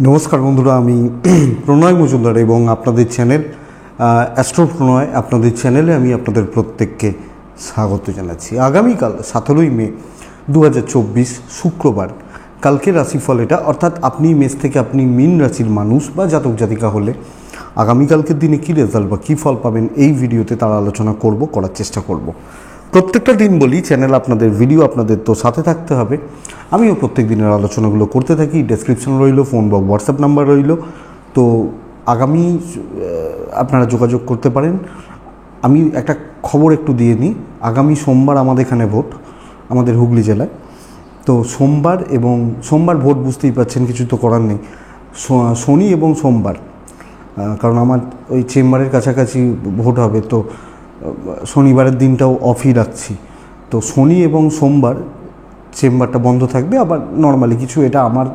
নমস্কার বন্ধুরা, আমি প্রণয় মজুমদার এবং আপনাদের চ্যানেল অ্যাস্ট্রো প্রণয় আপনাদের চ্যানেলে আমি আপনাদের প্রত্যেককে স্বাগত জানাচ্ছি। আগামীকাল 17ই মে 2024 শুক্রবার কালকের রাশিফল এটা, অর্থাৎ আপনি মেষ থেকে আপনি মীন রাশির মানুষ বা জাতক জাতিকা হলে আগামীকালকের দিনে কী রেজাল্ট বা কী ফল পাবেন এই ভিডিওতে তার আলোচনা করার চেষ্টা করব। প্রত্যেকটা দিন বলি চ্যানেল আপনাদের ভিডিও আপনাদের তো সাথে থাকতে হবে। আমিও প্রত্যেক দিনের আলোচনাগুলো করতে থাকি। ডেসক্রিপশন রইল, ফোন বা হোয়াটসঅ্যাপ নাম্বার রইল, তো আগামী আপনারা যোগাযোগ করতে পারেন। আমি একটা খবর একটু দিয়ে নিই, আগামী সোমবার আমাদের এখানে ভোট, আমাদের হুগলি জেলায়। তো সোমবার ভোট, বুঝতেই পারছেন, কিছু তো করার নেই। শনি এবং সোমবার, কারণ আমার ওই চেম্বারের কাছাকাছি ভোট হবে, তো শনিবারের দিনটাও অফই রাখছি। তো শনি এবং সোমবার চেম্বারটা বন্ধ থাকবে। আবার নর্মালি কিছু, এটা আমার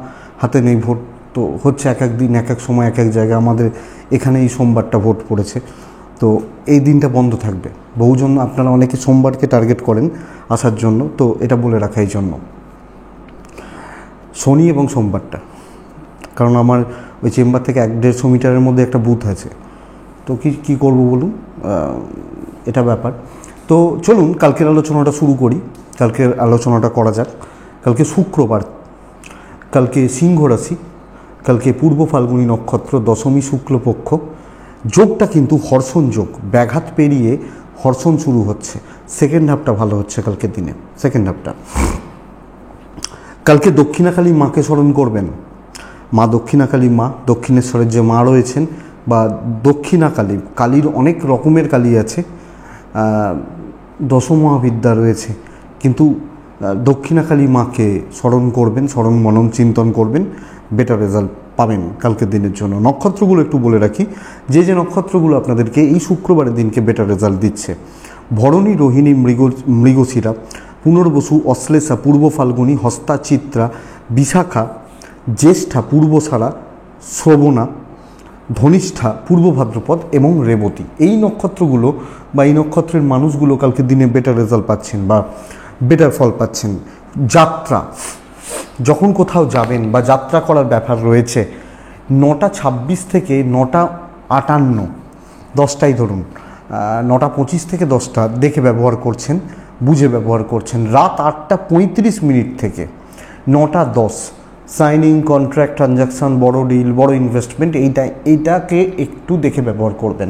হাতে নেই, ভোট তো হচ্ছে এক এক দিন এক এক সময় এক এক জায়গায়। আমাদের এখানে এই সোমবারটা ভোট পড়েছে, তো এই দিনটা বন্ধ থাকবে। বহুজন আপনারা অনেকে সোমবারকে টার্গেট করেন আসার জন্য, তো এটা বলে রাখা এই জন্য শনি এবং সোমবারটা, কারণ আমার ওই চেম্বার থেকে 150 মিটারের মধ্যে একটা বুথ আছে। তো কি করব বলুন, এটা ব্যাপার। তো চলুন কালকের আলোচনাটা শুরু করি। কালকের আলোচনাটা করা যাক। কালকে শুক্রবার, কালকে সিংহ রাশি, কালকে পূর্ব ফাল্গুনী নক্ষত্র, দশমী শুক্লপক্ষ। যোগটা কিন্তু হর্ষণ যোগ, ব্যাঘাত পেরিয়ে হর্ষণ শুরু হচ্ছে। সেকেন্ড হাফটা ভালো হচ্ছে কালকের দিনে, সেকেন্ড হাফটা। কালকে দক্ষিণাকালী মাকে স্মরণ করবেন। মা দক্ষিণাকালী, মা দক্ষিণেশ্বরের যে মা রয়েছেন, বা দক্ষিণাকালী, কালীর অনেক রকমের কালী আছে, দশমহাবিদ্যা রয়েছে, কিন্তু দক্ষিণাকালী মাকে স্মরণ করবেন, স্মরণ মনন চিন্তন করবেন, বেটার রেজাল্ট পাবেন কালকের দিনের জন্য। নক্ষত্রগুলো একটু বলে রাখি, যে নক্ষত্রগুলো আপনাদেরকে এই শুক্রবারের দিনকে বেটার রেজাল্ট দিচ্ছে: ভরণী, রোহিণী, মৃগশিরা, পুনর্বসু, অশ্লেষা, পূর্ব ফাল্গুনী, হস্তা, চিত্রা, বিশাখা, জ্যেষ্ঠা, পূর্বসারা, শ্রবণা, ধনিষ্ঠা, পূর্ব ভাদ্রপদ এবং রেবতী। এই নক্ষত্রগুলো বা এই নক্ষত্রের মানুষগুলো কালকের দিনে বেটার রেজাল্ট পাচ্ছেন বা বেটার ফল পাচ্ছেন। যাত্রা, যখন কোথাও যাবেন বা যাত্রা করার ব্যাপার রয়েছে, 9:26 থেকে 9:58, 10টাই ধরুন, 9:25 থেকে 10টা দেখে ব্যবহার করছেন, বুঝে ব্যবহার করছেন। রাত 8:35 থেকে 9:10 সাইনিং, কন্ট্রাক্ট, ট্রানজাকশান, বড় ডিল, বড় ইনভেস্টমেন্ট, এইটাকে একটু দেখে ব্যবহার করবেন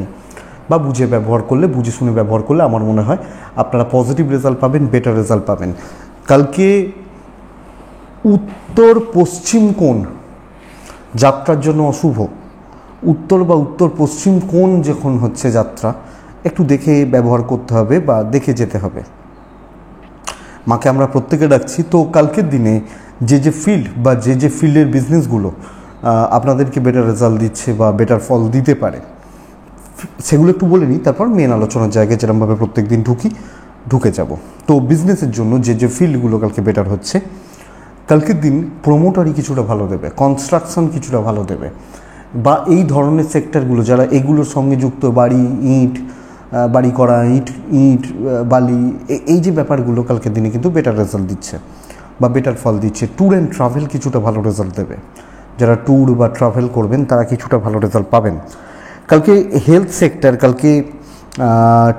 বা বুঝে ব্যবহার করলে, বুঝে শুনে ব্যবহার করলে আমার মনে হয় আপনারা পজিটিভ রেজাল্ট পাবেন, বেটার রেজাল্ট পাবেন। কালকে উত্তর পশ্চিম কোণ যাত্রার জন্য অশুভ। উত্তর বা উত্তর পশ্চিম কোণ যখন হচ্ছে যাত্রা, একটু দেখে ব্যবহার করতে হবে বা দেখে যেতে হবে। মাকে আমরা প্রত্যেকে ডাকছি। তো কালকের দিনে যে ফিল্ড বা যে ফিল্ডের বিজনেসগুলো আপনাদেরকে বেটার রেজাল্ট দিচ্ছে বা বেটার ফল দিতে পারে, সেগুলো একটু বলে নিই, তারপর মেন আলোচনার জায়গায় যেরকমভাবে প্রত্যেক দিন ঢুকে যাব। তো বিজনেসের জন্য যে ফিল্ডগুলো কালকে বেটার হচ্ছে, কালকের দিন প্রোমোটারি কিছুটা ভালো দেবে, কনস্ট্রাকশন কিছুটা ভালো দেবে, বা এই ধরনের সেক্টরগুলো যারা এগুলোর সঙ্গে যুক্ত, বাড়ি করা, ইট বালি, এই যে ব্যাপারগুলো কালকের দিনে কিন্তু বেটার রেজাল্ট দিচ্ছে বা বেটার ফল দিচ্ছে। ট্যুর অ্যান্ড ট্রাভেল কিছুটা ভালো রেজাল্ট দেবে। যারা ট্যুর বা ট্রাভেল করবেন তারা কিছুটা ভালো রেজাল্ট পাবেন। কালকে হেলথ সেক্টর, কালকে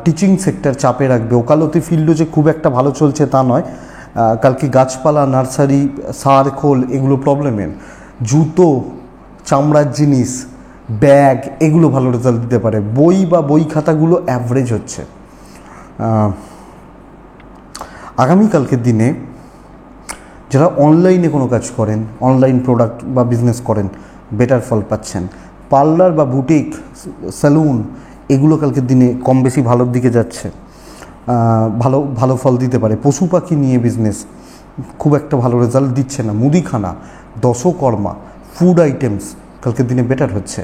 টিচিং সেক্টর চাপে রাখবে। ওকালতি ফিল্ডও যে খুব একটা ভালো চলছে তা নয়। কালকে গাছপালা, নার্সারি, সার খোল, এগুলো প্রবলেমের। জুতো, চামড়ার জিনিস, ব্যাগ, এগুলো ভালো রেজাল্ট দিতে পারে। বই বা বই খাতাগুলো অ্যাভারেজ হচ্ছে। আগামীকালকের দিনে যারা অনলাইনে কোনো কাজ করেন, অনলাইন প্রোডাক্ট বা বিজনেস করেন, বেটার ফল পাচ্ছেন। পার্লার বা বুটিক, স্যালুন, এগুলো কালকের দিনে কম বেশি ভালোর দিকে যাচ্ছে, ভালো ফল দিতে পারে। পশু পাখি নিয়ে বিজনেস খুব একটা ভালো রেজাল্ট দিচ্ছে না। মুদিখানা, দশকর্মা, ফুড আইটেমস কালকের দিনে বেটার হচ্ছে।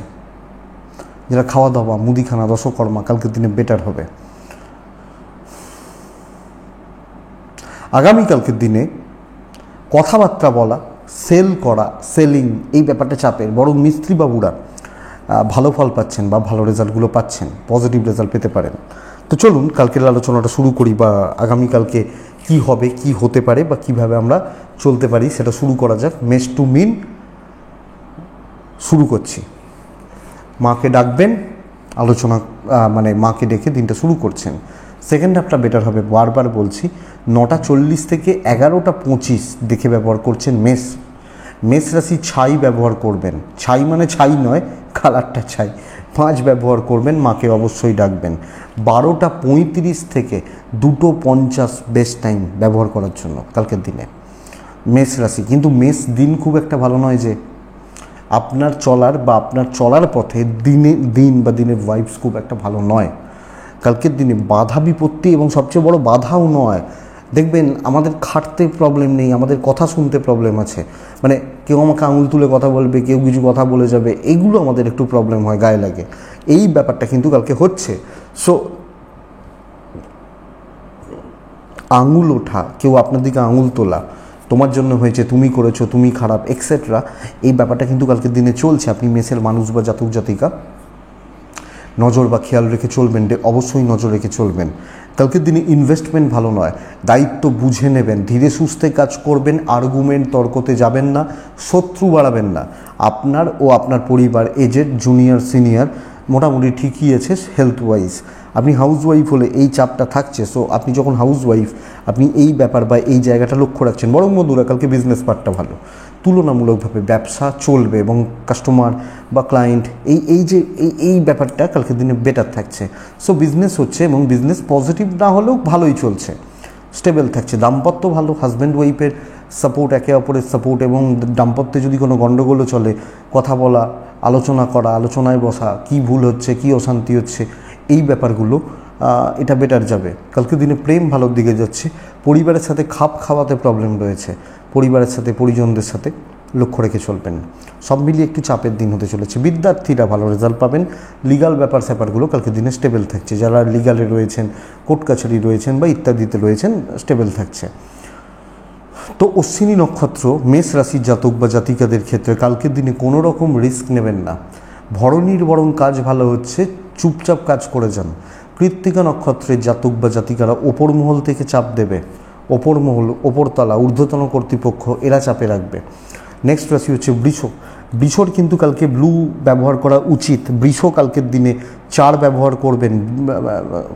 যারা খাওয়া দাওয়া, মুদিখানা, দশকর্মা কালকের দিনে বেটার হবে। আগামীকালকের দিনে কথাবার্তা বলা, সেল করা, সেলিং, এই ব্যাপারটা চাপের। বরং মিস্ত্রি বাবুরা ভালো ফল পাচ্ছেন বা ভালো রেজাল্টগুলো পাচ্ছেন, পজিটিভ রেজাল্ট পেতে পারেন। তো চলুন কালকের আলোচনাটা শুরু করি, বা আগামীকালকে কি হবে, কি হতে পারে, বা কিভাবে আমরা চলতে পারি সেটা শুরু করা যাক। মেষ টু মিন শুরু করছি। মাকে ডাকবেন, আলোচনা মানে মাকে ডেকে দিনটা শুরু করছেন। সেকেন্ড হাফটা বেটার হবে, বারবার বলছি। 9:40 থেকে 11:25 দেখে ব্যবহার করছেন মেষ রাশি। ছাই ব্যবহার করবেন, ছাই মানে ছাই নয়, কালারটা ছাই। 5 ব্যবহার করবেন, মাকে অবশ্যই ডাকবেন। 12:35 থেকে 2:50 বেস্ট টাইম ব্যবহার করার জন্য কালকের দিনে মেষ রাশি। কিন্তু মেষ দিন খুব একটা ভালো নয় যে আপনার চলার পথে দিনের ভাইবস খুব একটা ভালো নয় কালকের দিনে। বাধা বিপত্তি এবং সবচেয়ে বড় বাধাও নয়, দেখবেন আমাদের খাটতে প্রবলেম নেই, আমাদের কথা শুনতে প্রবলেম আছে। মানে কেউ আমাকে আঙুল তুলে কথা বলবে, কেউ কিছু কথা বলে যাবে, এইগুলো আমাদের একটু প্রবলেম হয়, গায়ে লাগে। এই ব্যাপারটা কিন্তু কালকে হচ্ছে। সো আঙুল ওঠা, কেউ আপনার দিকে আঙুল তোলা, তোমার জন্য হয়েছে, তুমি করেছো, তুমি খারাপ, এক্সেট্রা, এই ব্যাপারটা কিন্তু কালকের দিনে চলছে। আপনি মেষের মানুষ বা জাতক জাতিকা নজর বা খেয়াল রেখে চলবেন, অবশ্যই নজর রেখে চলবেন। কালকের দিনে ইনভেস্টমেন্ট ভালো নয়, দায়িত্ব বুঝে নেবেন, ধীরে সুস্থে কাজ করবেন, আর্গুমেন্ট তর্কতে যাবেন না, শত্রু বাড়াবেন না। আপনার ও আপনার পরিবার, এজেড জুনিয়র সিনিয়র মোটামুটি ঠিকই আছে হেলথ ওয়াইজ। আপনি হাউস ওয়াইফ হলে এই চাপটা থাকছে। সো আপনি যখন হাউস ওয়াইফ, আপনি এই ব্যাপার বা এই জায়গাটা লক্ষ্য রাখছেন। বরং বন্ধুরা, কালকে বিজনেস পার্টটা ভালো, তুলনামূলকভাবে ব্যবসা চলবে এবং কাস্টমার বা ক্লায়েন্ট এই ব্যাপারটা কালকের দিনে বেটার থাকছে। সো বিজনেস হচ্ছে এবং বিজনেস পজিটিভ না হলেও ভালোই চলছে, স্টেবল থাকছে। দাম্পত্য ভালো, হাজব্যান্ড ওয়াইফের সাপোর্ট, একে অপরের সাপোর্ট, এবং দাম্পত্যে যদি কোনো গণ্ডগোলও চলে, কথা বলা, আলোচনা করা, আলোচনায় বসা, কি ভুল হচ্ছে, কি অশান্তি হচ্ছে, এই ব্যাপারগুলো এটা বেটার যাবে। কালকে দিনে প্রেম ভালোর দিকে যাচ্ছে। পরিবারের সাথে খাপ খাওয়াতে প্রবলেম রয়েছে, পরিবারের সাথে পরিজনদের সাথে লক্ষ্য রেখে চলবেন। সব মিলিয়ে একটু চাপের দিন হতে চলেছে। বিদ্যার্থীরা ভালো রেজাল্ট পাবেন। লিগাল স্যাপারগুলো কালকে দিনে স্টেবল থাকছে। যারা লিগালে রয়েছেন, কোর্ট কাছারি রয়েছেন বা ইত্যাদিতে রয়েছেন, স্টেবল থাকছে। তো অশ্বিনী নক্ষত্র মেষ রাশির জাতক বা জাতিকাদের ক্ষেত্রে কালকের দিনে কোনো রকম রিস্ক নেবেন না। ভরণীর বরং কাজ ভালো হচ্ছে, চুপচাপ কাজ করে যান। কৃত্তিকা নক্ষত্রের জাতক বা জাতিকারা ওপর মহল থেকে চাপ দেবে, ওপর মহল, ওপরতলা, ঊর্ধ্বতন কর্তৃপক্ষ, এরা চাপে রাখবে। নেক্সট রাশি হচ্ছে বৃষ। বৃষর কিন্তু কালকে ব্লু ব্যবহার করা উচিত। বৃষ কালকের দিনে 4 ব্যবহার করবেন।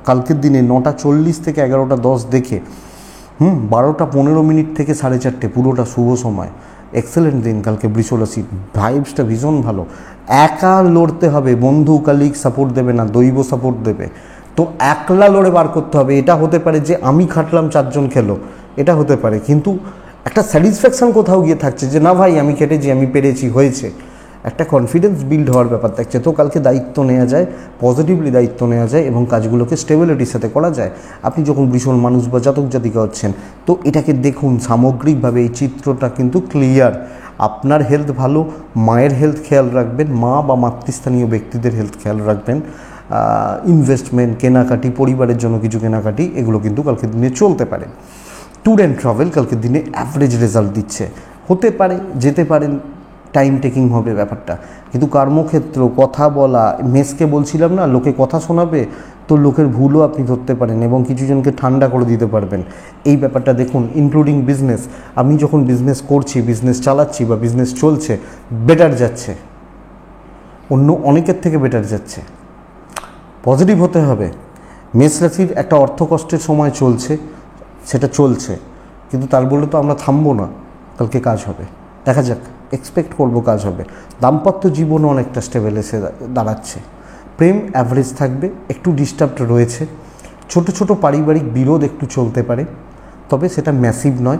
কালকের দিনে 9:40 থেকে 11:10 দেখে 12:15 থেকে 4:30 পুরোটা শুভ সময়, এক্সেলেন্ট দিন কালকে বৃষ রাশি। ভাইবসটা ভীষণ ভালো। একা লড়তে হবে, বন্ধু কালিগ সাপোর্ট দেবে না, দৈব সাপোর্ট দেবে। তো একলা লড়ে বার করতে হবে। এটা হতে পারে যে আমি খাটলাম 4 জন খেলো, এটা হতে পারে, কিন্তু একটা স্যাটিসফ্যাকশান কোথাও গিয়ে থাকছে যে না ভাই আমি কেটেছি, আমি পেরেছি, হয়েছে, একটা কনফিডেন্স বিল্ড হওয়ার ব্যাপার থাকছে। তো কালকে দায়িত্ব নেওয়া যায়, পজিটিভলি দায়িত্ব নেওয়া যায় এবং কাজগুলোকে স্টেবিলিটির সাথে করা যায়। আপনি যখন ভীষণ মানুষ বা জাতক জাতিকা হচ্ছেন, তো এটাকে দেখুন সামগ্রিকভাবে, এই চিত্রটা কিন্তু ক্লিয়ার। আপনার হেলথ ভালো, মায়ের হেলথ খেয়াল রাখবেন, মা বা মাতৃস্থানীয় ব্যক্তিদের হেলথ খেয়াল রাখবেন। ইনভেস্টমেন্ট, কেনাকাটি, পরিবারের জন্য কিছু কেনাকাটি, এগুলো কিন্তু কালকের দিনে চলতে পারে। ট্যুর অ্যান্ড ট্রাভেল কালকের দিনে অ্যাভারেজ রেজাল্ট দিচ্ছে, হতে পারে যেতে পারেন, টাইম টেকিং হবে ব্যাপারটা। কিন্তু কর্মক্ষেত্র, কথা বলা, মেসকে বলছিলাম না লোকে কথা শোনাবে, তো লোকের ভুলও আপনি ধরতে পারেন এবং কিছু জনকে ঠান্ডা করে দিতে পারবেন। এই ব্যাপারটা দেখুন। ইনক্লুডিং বিজনেস, আমি যখন বিজনেস করছি, বিজনেস চালাচ্ছি বা বিজনেস চলছে, বেটার যাচ্ছে, অন্য অনেকের থেকে বেটার যাচ্ছে। পজিটিভ হতে হবে। মেষ রাশির একটা অর্থকষ্টের সময় চলছে, সেটা চলছে, কিন্তু তার বলে তো আমরা থামবো না, কালকে কাজ হবে, দেখা যাক, এক্সপেক্ট করবো কাজ হবে। দাম্পত্য জীবনও অনেকটা স্টেবল এসে দাঁড়াচ্ছে। প্রেম অ্যাভারেজ থাকবে, একটু ডিস্টার্বড রয়েছে, ছোট ছোট পারিবারিক বিরোধ একটু চলতে পারে, তবে সেটা ম্যাসিভ নয়।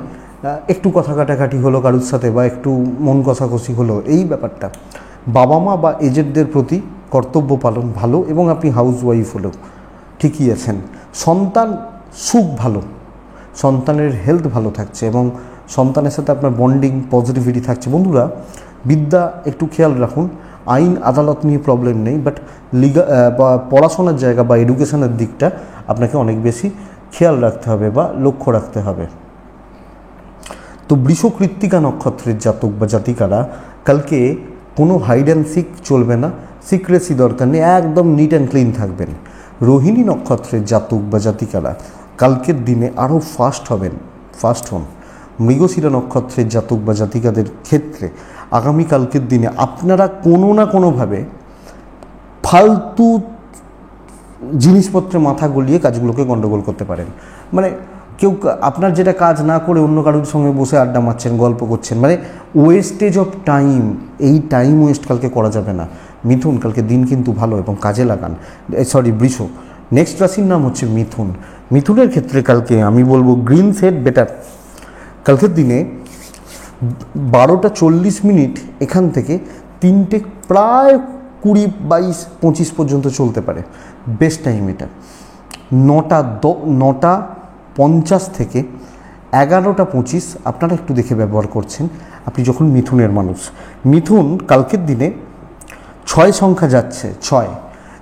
একটু কথা কাটাকাটি হলো কারোর সাথে বা একটু মন কষাকষি হলো, এই ব্যাপারটা। বাবা মা বা এজেডদের প্রতি কর্তব্য পালন ভালো এবং আপনি হাউস ওয়াইফ হলেও ঠিকই আছেন। সন্তান সুখ ভালো, সন্তানের হেলথ ভালো থাকছে এবং সন্তানের সাথে আপনার বন্ডিং, পজিটিভিটি থাকছে। বন্ধুরা, বিদ্যা একটু খেয়াল রাখুন। আইন আদালত নিয়ে প্রবলেম নেই, বাট বা পড়াশোনার জায়গা বা এডুকেশনের দিকটা আপনাকে অনেক বেশি খেয়াল রাখতে হবে বা লক্ষ্য রাখতে হবে। তো বৃষ কৃত্তিকা নক্ষত্রের জাতক বা জাতিকারা কালকে কোনো হাইড অ্যান্ড সিক চলবে না, সিক্রেসি দরকার নেই, একদম নিট অ্যান্ড ক্লিন থাকবেন। রোহিণী নক্ষত্রের জাতক বা জাতিকারা কালকের দিনে আরও ফাস্ট হন। মৃগশিরা নক্ষত্রের জাতক বা জাতিকাদের ক্ষেত্রে আগামীকালকের দিনে আপনারা কোনো না কোনোভাবে ফালতু জিনিসপত্রে মাথা গলিয়ে কাজগুলোকে গণ্ডগোল করতে পারেন। মানে কেউ আপনার যেটা কাজ না করে অন্য কারোর সঙ্গে বসে আড্ডা মারছেন, গল্প করছেন, মানে ওয়েস্টেজ অফ টাইম। এই টাইম ওয়েস্ট কালকে করা যাবে না। মিথুন, কালকে দিন কিন্তু ভালো এবং কাজে লাগান। বৃষ। নেক্সট রাশির নাম হচ্ছে মিথুন। মিথুনের ক্ষেত্রে কালকে আমি বলবো গ্রিন সেট বেটার। কালকের দিনে 12:40 এখান থেকে 3টে প্রায় 20, 22, 25 পর্যন্ত চলতে পারে, বেস্ট টাইম এটা। 9:50 থেকে 11:25 আপনারা একটু দেখে ব্যবহার করছেন আপনি যখন মিথুনের মানুষ। মিথুন কালকের দিনে 6 সংখ্যা যাচ্ছে, 6।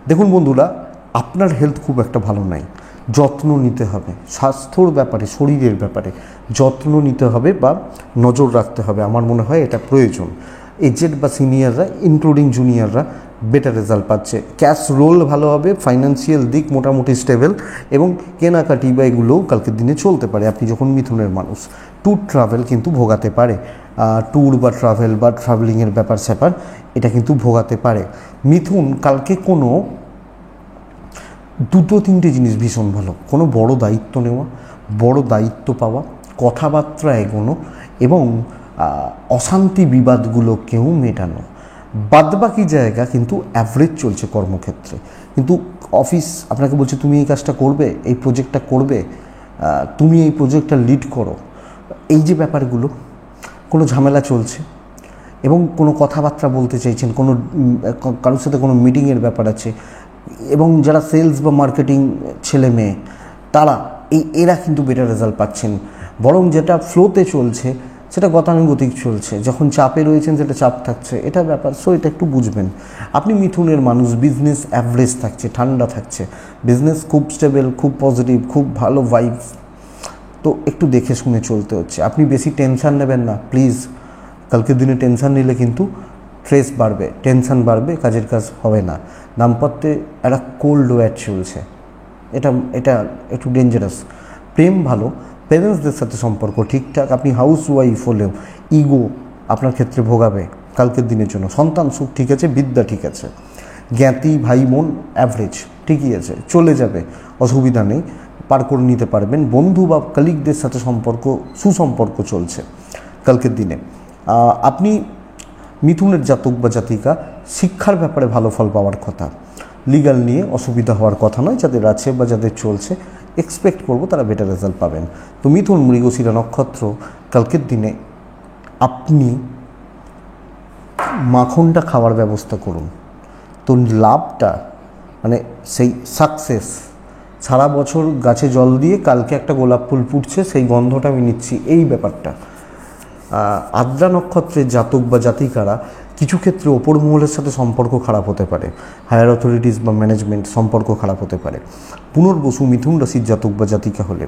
দেখুন বন্ধুরা, আপনার হেলথ খুব একটা ভালো নাই, যত্ন নিতে হবে। স্বাস্থ্যর ব্যাপারে, শরীরের ব্যাপারে যত্ন নিতে হবে বা নজর রাখতে হবে। আমার মনে হয় এটা প্রয়োজন। এজেড বা সিনিয়ররা, ইনক্লুডিং জুনিয়ররা বেটার রেজাল্ট পাচ্ছে। ক্যাশ রোল ভালো হবে, ফাইন্যান্সিয়াল দিক মোটামুটি স্টেবল, এবং কেনাকাটি বা এগুলোও কালকের দিনে চলতে পারে আপনি যখন মিথুনের মানুষ। ট্যুর ট্রাভেল কিন্তু ভোগাতে পারে, ট্যুর বা ট্রাভেল বা ট্রাভেলিংয়ের ব্যাপার স্যাপার এটা কিন্তু ভোগাতে পারে। মিথুন কালকে কোনো 2-3টে জিনিস ভীষণ ভালো। কোনো বড় দায়িত্ব নেওয়া, বড় দায়িত্ব পাওয়া, কথাবার্তা এগোনো এবং অশান্তি বিবাদগুলোকেও মেটানো। বাদবাকি জায়গা কিন্তু অ্যাভারেজ চলছে কর্মক্ষেত্রে। কিন্তু অফিস আপনাকে বলছে তুমি এই কাজটা করবে, এই প্রজেক্টটা করবে, তুমি এই প্রজেক্টটা লিড করো। এই যে ব্যাপারগুলো, কোনো ঝামেলা চলছে এবং কোনো কথাবার্তা বলতে চাইছেন, কোনো কারোর সাথে কোনো মিটিংয়ের ব্যাপার আছে, এবং যারা সেলস বা মার্কেটিং ছেলে মেয়ে তারা এরা কিন্তু বেটার রেজাল্ট পাচ্ছেন। বরং যেটা ফ্লোতে চলছে সেটা গতানুগতিক চলছে, যখন চাপে রয়েছেন সেটা চাপ থাকছে, এটা ব্যাপার। সো এটা একটু বুঝবেন। আপনি মিথুনের মানুষ, বিজনেস অ্যাভারেজ থাকছে, ঠান্ডা থাকছে, বিজনেস খুব স্টেবল, খুব পজিটিভ, খুব ভালো ভাইবস। তো একটু দেখে শুনে চলতে হচ্ছে। আপনি বেশি টেনশান নেবেন না প্লিজ। কালকের দিনে টেনশান নিলে কিন্তু স্ট্রেস বাড়বে, টেনশান বাড়বে, কাজের কাজ হবে না। দাম্পত্যে একটা কোল্ড ওয়ার চলছে, এটা এটা একটু ডেঞ্জারাস। প্রেম ভালো, প্যারেন্টসদের সাথে সম্পর্ক ঠিকঠাক। আপনি হাউস ওয়াইফ হলেও ইগো আপনার ক্ষেত্রে ভোগাবে কালকের দিনের জন্য। সন্তান সুখ ঠিক আছে, বিদ্যা ঠিক আছে, জ্ঞাতি ভাই বোন অ্যাভারেজ ঠিকই আছে, চলে যাবে, অসুবিধা নেই, পার করে নিতে পারবেন। বন্ধু বা কলিগদের সাথে সুসম্পর্ক চলছে কালকের দিনে। আপনি মিথুনের জাতক বা জাতিকা, শিক্ষার ব্যাপারে ভালো ফল পাওয়ার কথা। লিগ্যাল নিয়ে অসুবিধা হওয়ার কথা নয়, যাদের আছে বা যাদের চলছে এক্সপেক্ট করব তারা বেটার রেজাল্ট পাবেন। তো মিথুন মৃগশিরা নক্ষত্র, কালকের দিনে আপনি মাখনটা খাওয়ার ব্যবস্থা করুন। তো লাভটা মানে সেই সাকসেস, সারা বছর গাছে জল দিয়ে কালকে একটা গোলাপ ফুল ফুটছে, সেই গন্ধটা আমি নিচ্ছি, এই ব্যাপারটা। আদ্রা নক্ষত্রের জাতক বা জাতিকারা কিছু ক্ষেত্রে ওপর মহলের সাথে সম্পর্ক খারাপ হতে পারে, হায়ার অথরিটিস বা ম্যানেজমেন্ট সম্পর্ক খারাপ হতে পারে। পুনর্বসু মিথুন রাশির জাতক বা জাতিকা হলে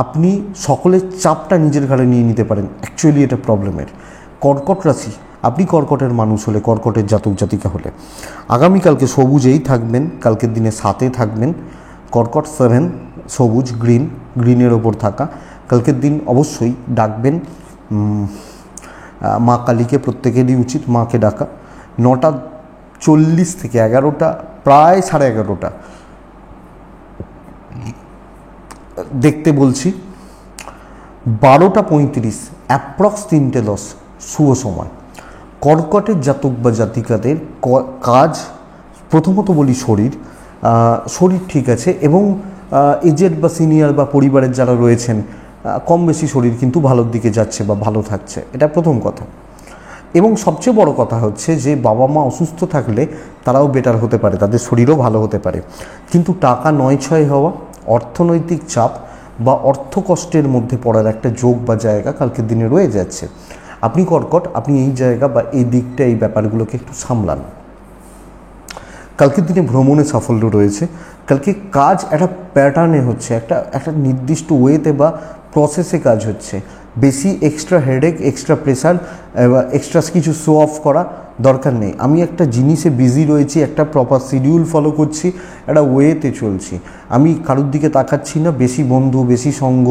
আপনি সকলের চাপটা নিজের ঘাড়ে নিয়ে নিতে পারেন, অ্যাকচুয়ালি এটা প্রবলেমের। কর্কট রাশি, আপনি কর্কটের মানুষ হলে, কর্কটের জাতক জাতিকা হলে আগামীকালকে সবুজেই থাকবেন, কালকের দিনে 7-এ থাকবেন। কর্কট 7, সবুজ, গ্রিনের ওপর থাকা। কালকের দিন অবশ্যই ডাকবেন মা কালীকে, প্রত্যেকেরই উচিত মাকে ডাকা। 9:40 থেকে 11টা, প্রায় 11:30 দেখতে বলছি, 12:35 অ্যাপ্রক্স 3:10 শুভ সময়। কর্কটের জাতক বা জাতিকাদের কাজ, প্রথমত বলি শরীর ঠিক আছে, এবং এজেড বা সিনিয়র বা পরিবারের যারা রয়েছেন কম বেশি শরীর কিন্তু ভালোর দিকে যাচ্ছে বা ভালো থাকছে, এটা প্রথম কথা। এবং সবচেয়ে বড় কথা হচ্ছে যে বাবা মা অসুস্থ থাকলে তারাও বেটার হতে পারে, তাদের শরীরও ভালো হতে পারে। কিন্তু টাকা নয় হওয়া, অর্থনৈতিক চাপ বা অর্থ কষ্টের মধ্যে পড়ার একটা যোগ বা জায়গা কালকের দিনে রয়ে যাচ্ছে। আপনি কর্কট, আপনি এই জায়গা বা এই দিকটা, এই ব্যাপারগুলোকে একটু সামলান। কালকের দিনে ভ্রমণে সাফল্য রয়েছে। কালকে কাজ একটা প্যাটার্নে হচ্ছে, একটা নির্দিষ্ট ওয়েতে বা প্রসেসে কাজ হচ্ছে। বেশি এক্সট্রা হেডেক, এক্সট্রা প্রেশার বা এক্সট্রা কিছু শো অফ করা দরকার নেই। আমি একটা জিনিসে বিজি রয়েছি, একটা প্রপার শিডিউল ফলো করছি, একটা ওয়েতে চলছি। আমি কারোর দিকে তাকাচ্ছি না, বেশি বন্ধু, বেশি সঙ্গ,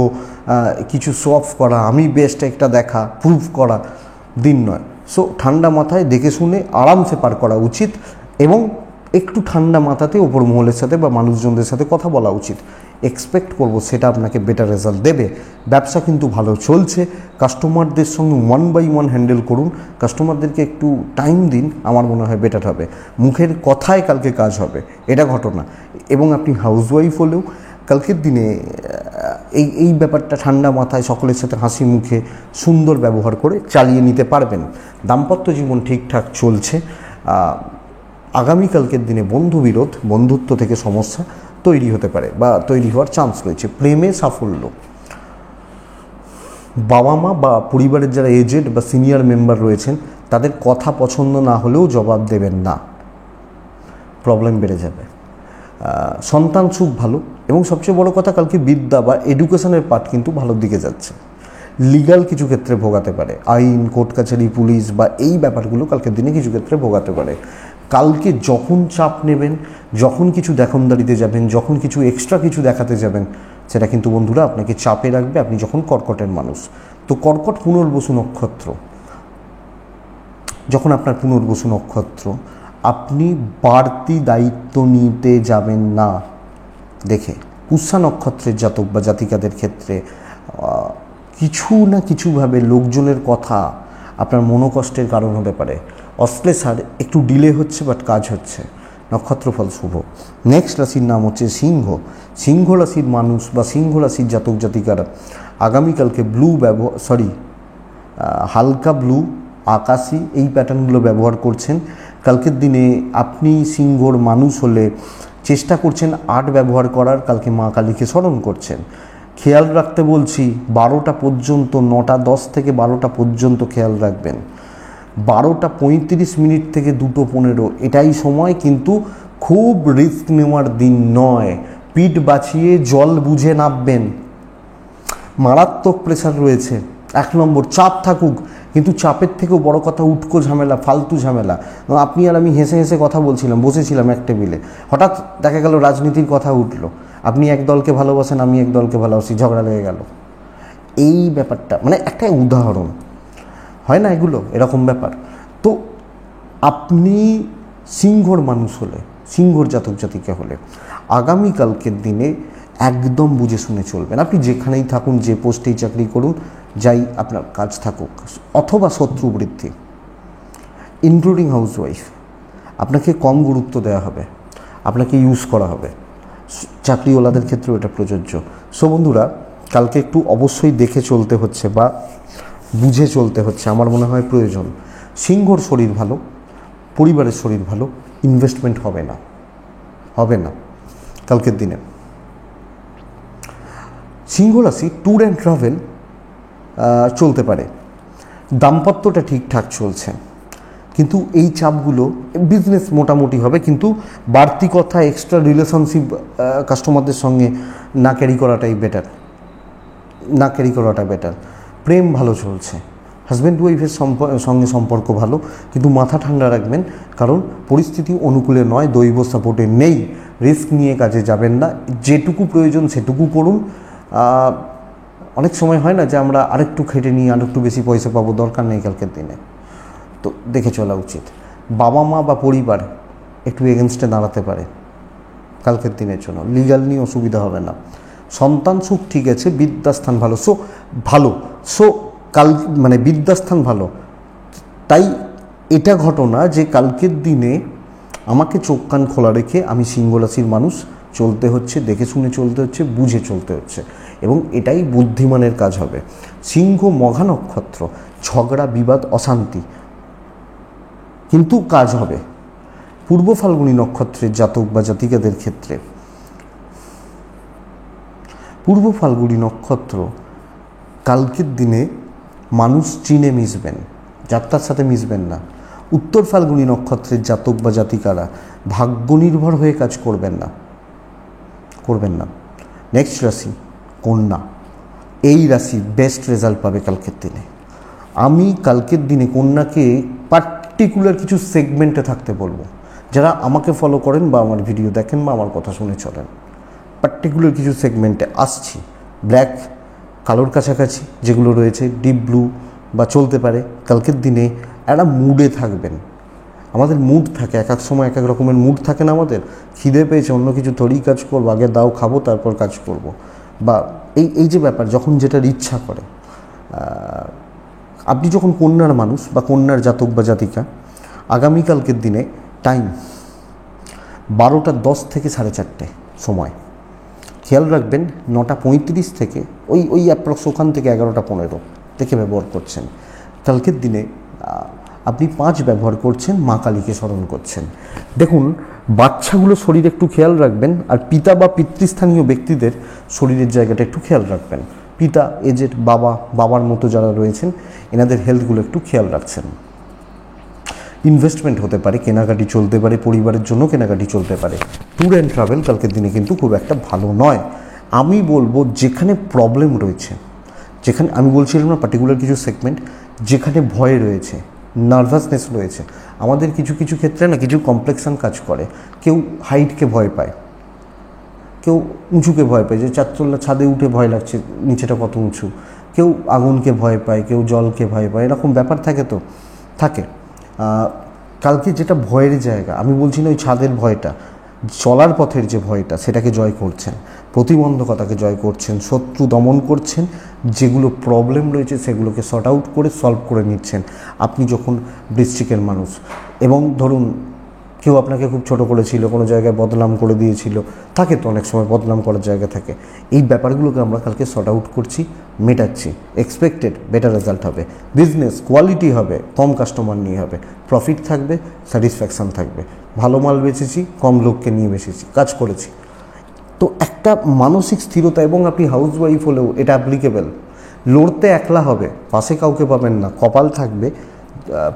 কিছু শো অফ করা, আমি বেস্ট একটা দেখা, প্রুভ করা দিন নয়। সো ঠান্ডা মাথায় দেখে শুনে আরামসে পার করা উচিত এবং একটু ঠান্ডা মাথাতে ওপর মহলের সাথে বা মানুষজনদের সাথে কথা বলা উচিত। এক্সপেক্ট করব সেটা আপনাকে বেটার রেজাল্ট দেবে। ব্যবসা কিন্তু ভালো চলছে। কাস্টমারদের সঙ্গে 1 by 1 হ্যান্ডেল করুন, কাস্টমারদেরকে একটু টাইম দিন, আমার মনে হয় বেটার হবে। মুখের কথায় কালকে কাজ হবে, এটা ঘটনা। এবং আপনি হাউসওয়াইফ হলেও কালকের দিনে এই ব্যাপারটা ঠান্ডা মাথায় সকলের সাথে হাসি মুখে সুন্দর ব্যবহার করে চালিয়ে নিতে পারবেন। দাম্পত্য জীবন ঠিকঠাক চলছে। আগামীকালকের দিনে বন্ধুবিরোধ, বন্ধুত্ব থেকে সমস্যা তৈরি হতে পারে বা তৈরি হওয়ার চান্স রয়েছে। প্রেমে সাফল্য, বাবা মা বা পরিবারের যারা এজেড বা সিনিয়র মেম্বার রয়েছেন তাদের কথা পছন্দ না হলেও জবাব দেবেন না, প্রবলেম বেড়ে যাবে। সন্তান সুখ ভালো এবং সবচেয়ে বড় কথা কালকে বিদ্যা বা এডুকেশনের পাঠ কিন্তু ভালোর দিকে যাচ্ছে। লিগাল কিছু ক্ষেত্রে ভোগাতে পারে, আইন, কোর্ট কাছারি, পুলিশ বা এই ব্যাপারগুলো কালকের দিনে কিছু ক্ষেত্রে ভোগাতে পারে। কালকে যখন চাপ নেবেন, যখন কিছু দেখনদারিতে যাবেন, যখন কিছু এক্সট্রা কিছু দেখাতে যাবেন, সেটা কিন্তু বন্ধুরা আপনাকে চাপে রাখবে। আপনি যখন কর্কটের মানুষ, তো কর্কট পুনর্বসু নক্ষত্র, যখন আপনার পুনর্বসু নক্ষত্র, আপনি বাড়তি দায়িত্ব নিতে যাবেন না। দেখে পুষ্যা নক্ষত্রের জাতক বা জাতিকাদের ক্ষেত্রে কিছু না কিছুভাবে লোকজনের কথা আপনার মনোকষ্টের কারণ হতে পারে। অশ্লেষার একটু ডিলে হচ্ছে, বাট কাজ হচ্ছে। নক্ষত্রফল শুভ। নেক্সট রাশির নাম হচ্ছে সিংহ। সিংহ রাশির মানুষ বা সিংহ রাশির জাতক জাতিকারা আগামীকালকে হালকা ব্লু, আকাশি এই প্যাটার্নগুলো ব্যবহার করছেন। কালকের দিনে আপনি সিংহর মানুষ হলে চেষ্টা করছেন আর্ট ব্যবহার করার, কালকে মা কালীকে স্মরণ করছেন। খেয়াল রাখতে বলছি 12টা পর্যন্ত, 9টা 10 থেকে 12টা পর্যন্ত খেয়াল রাখবেন। 12টা 35 মিনিট থেকে 2টো 15 এটাই সময়, কিন্তু খুব রিস্ক নেওয়ার দিন নয়। পিঠ বাঁচিয়ে জল বুঝে নামবেন। মারাত্মক প্রেশার রয়েছে। 1 নম্বর চাপ থাকুক, কিন্তু চাপের থেকেও বড় কথা উটকো ঝামেলা, ফালতু ঝামেলা। আপনি আর আমি হেসে হেসে কথা বলছিলাম, বসেছিলাম এক টেবিলে, হঠাৎ দেখা গেল রাজনীতির কথা উঠলো। আপনি এক দলকে ভালোবাসেন, আমি এক দলকে ভালোবাসি, ঝগড়া লেগে গেল। এই ব্যাপারটা মানে একটা উদাহরণ, হয় না এগুলো, এরকম ব্যাপার। তো আপনি সিংহর মানুষ হলে, সিংহর জাতক জাতিকা হলে আগামীকালকের দিনে একদম বুঝে শুনে চলবেন। আপনি যেখানেই থাকুন, যে পোস্টেই চাকরি করুন, যাই আপনার কাজ থাকুক, অথবা শত্রু বৃদ্ধি, ইনক্লুডিং হাউসওয়াইফ, আপনাকে কম গুরুত্ব দেওয়া হবে, আপনাকে ইউজ করা হবে। চাকরিওয়ালাদের ক্ষেত্রেও এটা প্রযোজ্য। সো বন্ধুরা, কালকে একটু অবশ্যই দেখে চলতে হচ্ছে বা বুঝে চলতে হচ্ছে, আমার মনে হয় প্রয়োজন। সিংহর শরীর ভালো, পরিবারের শরীর ভালো, ইনভেস্টমেন্ট হবে না কালকের দিনে। সিংহ রাশি ট্যুর অ্যান্ড ট্রাভেল চলতে পারে। দাম্পত্যটা ঠিকঠাক চলছে, কিন্তু এই চাপগুলো, বিজনেস মোটামুটি হবে, কিন্তু বাড়তি কথা, এক্সট্রা রিলেশনশিপ কাস্টমারদের সঙ্গে না ক্যারি করাটা বেটার। প্রেম ভালো চলছে, হাজব্যান্ড ওয়াইফের সঙ্গে সম্পর্ক ভালো, কিন্তু মাথা ঠান্ডা রাখবেন, কারণ পরিস্থিতি অনুকূলে নয়, দৈব সাপোর্টে নেই। রিস্ক নিয়ে কাজে যাবেন না, যেটুকু প্রয়োজন সেটুকু করুন। অনেক সময় হয় না যে আমরা আরেকটু খেটে নিয়ে আরেকটু বেশি পয়সা পাবো, দরকার নেই কালকের দিনে, তো দেখে চলা উচিত। বাবা মা বা পরিবার একটু এগেনস্টে দাঁড়াতে পারে কালকের দিনের জন্য, লিগাল নিয়ে অসুবিধা হবে না। সন্তান সুখ ঠিক আছে, বিদ্যাস্থান ভালো, মানে বিদ্যাস্থান ভালো। তাই এটা ঘটনা যে কালকের দিনে আমাকে চোখ কান খোলা রেখে আমি সিংহ রাশির মানুষ চলতে হচ্ছে, দেখে শুনে চলতে হচ্ছে, বুঝে চলতে হচ্ছে, এবং এটাই বুদ্ধিমানের কাজ হবে। সিংহ মঘা নক্ষত্র, ঝগড়া, বিবাদ, অশান্তি, কিন্তু কাজ হবে। পূর্ব ফাল্গুনী নক্ষত্রের জাতক বা জাতিকাদের ক্ষেত্রে পূর্ব ফাল্গুনী নক্ষত্র কালকের দিনে মানুষ চিনে মিশবেন, যাত্রার সাথে মিশবেন না। উত্তর ফাল্গুনী নক্ষত্রের জাতক বা জাতিকারা ভাগ্য নির্ভর হয়ে কাজ করবেন না। নেক্সট রাশি কন্যা। এই রাশি বেস্ট রেজাল্ট পাবে কালকের দিনে। আমি কালকের দিনে কন্যাকে পার্টিকুলার কিছু সেগমেন্টে থাকতে বলবো। যারা আমাকে ফলো করেন বা আমার ভিডিও দেখেন বা আমার কথা শুনে চলেন, পার্টিকুলার কিছু সেগমেন্টে আসছি। ব্ল্যাক, কালোর কাছাকাছি যেগুলো রয়েছে, ডিপ ব্লু বা চলতে পারে কালকের দিনে একটা মুডে থাকবেন। আমাদের মুড থাকে, এক এক সময় এক এক রকমের মুড থাকে না আমাদের, খিদে পেয়েছে অন্য কিছু থোড়ি কাজ করবো, আগে দাও খাবো তারপর কাজ করব, বা এই যে ব্যাপার যখন যেটার ইচ্ছা করে। আপনি যখন কন্যার মানুষ বা কন্যার জাতক বা জাতিকা, আগামীকালকের দিনে টাইম 12:10 থেকে 4:30 সময়, খেয়াল রাখবেন 9:35 থেকে ওই অ্যাপ্রক্স ওখান থেকে 11:15 থেকে ব্যবহার করছেন। কালকের দিনে আপনি 5 ব্যবহার করছেন, মা কালীকে স্মরণ করছেন। দেখুন বাচ্চাগুলো শরীরে একটু খেয়াল রাখবেন, আর পিতা বা পিতৃস্থানীয় ব্যক্তিদের শরীরের জায়গাটা একটু খেয়াল রাখবেন। পিতা এজেড বাবার মতো যারা রয়েছেন এনাদের হেলথগুলো একটু খেয়াল রাখছেন। ইনভেস্টমেন্ট হতে পারে, কেনাকাটি চলতে পারে, পরিবারের জন্য কেনাকাটি চলতে পারে। ট্যুর অ্যান্ড ট্রাভেল কালকের দিনে কিন্তু খুব একটা ভালো নয়। আমি বলবো যেখানে প্রবলেম রয়েছে, যেখানে আমি বলছিলাম না পার্টিকুলার কিছু সেগমেন্ট, যেখানে ভয় রয়েছে, নার্ভাসনেস রয়েছে, আমাদের কিছু কিছু ক্ষেত্রে না কিছু কমপ্লেক্সান কাজ করে। কেউ হাইটকে ভয় পায়, কেউ উঁচুকে ভয় পায়, যে 4তলা ছাদে উঠে ভয় লাগছে নিচেটা কত উঁচু, কেউ আগুনকে ভয় পায়, কেউ জলকে ভয় পায়, এরকম ব্যাপার থাকে। কালকে যেটা ভয়ের জায়গা, আমি বলছি না ওই ছাদের ভয়টা, চলার পথের যে ভয়টা সেটাকে জয় করছেন, প্রতিবন্ধকতাকে জয় করছেন, শত্রু দমন করছেন, যেগুলো প্রবলেম রয়েছে সেগুলোকে সর্ট আউট করে সলভ করে নিচ্ছেন। আপনি যখন বৃশ্চিকের মানুষ, এবং ধরুন কেউ আপনাকে খুব ছোট করেছিল, কোনো জায়গায় বদনাম করে দিয়েছিল, থাকে তো অনেক সময় বদনাম করার জায়গা থাকে, এই ব্যাপারগুলোকে আমরা কালকে সর্ট আউট করছি, মেটাচ্ছি। এক্সপেক্টেড বেটার রেজাল্ট হবে, বিজনেস কোয়ালিটি হবে, কম কাস্টমার নিয়ে হবে, প্রফিট থাকবে, স্যাটিসফ্যাকশান থাকবে, ভালো মাল বেচেছি, কম লোককে নিয়ে বেচেছি, কাজ করেছি। তো একটা মানসিক স্থিরতা, এবং আপনি হাউস ওয়াইফ হলেও এটা অ্যাপ্লিকেবল। লড়তে একলা হবে, পাশে কাউকে পাবেন না, কপাল থাকবে,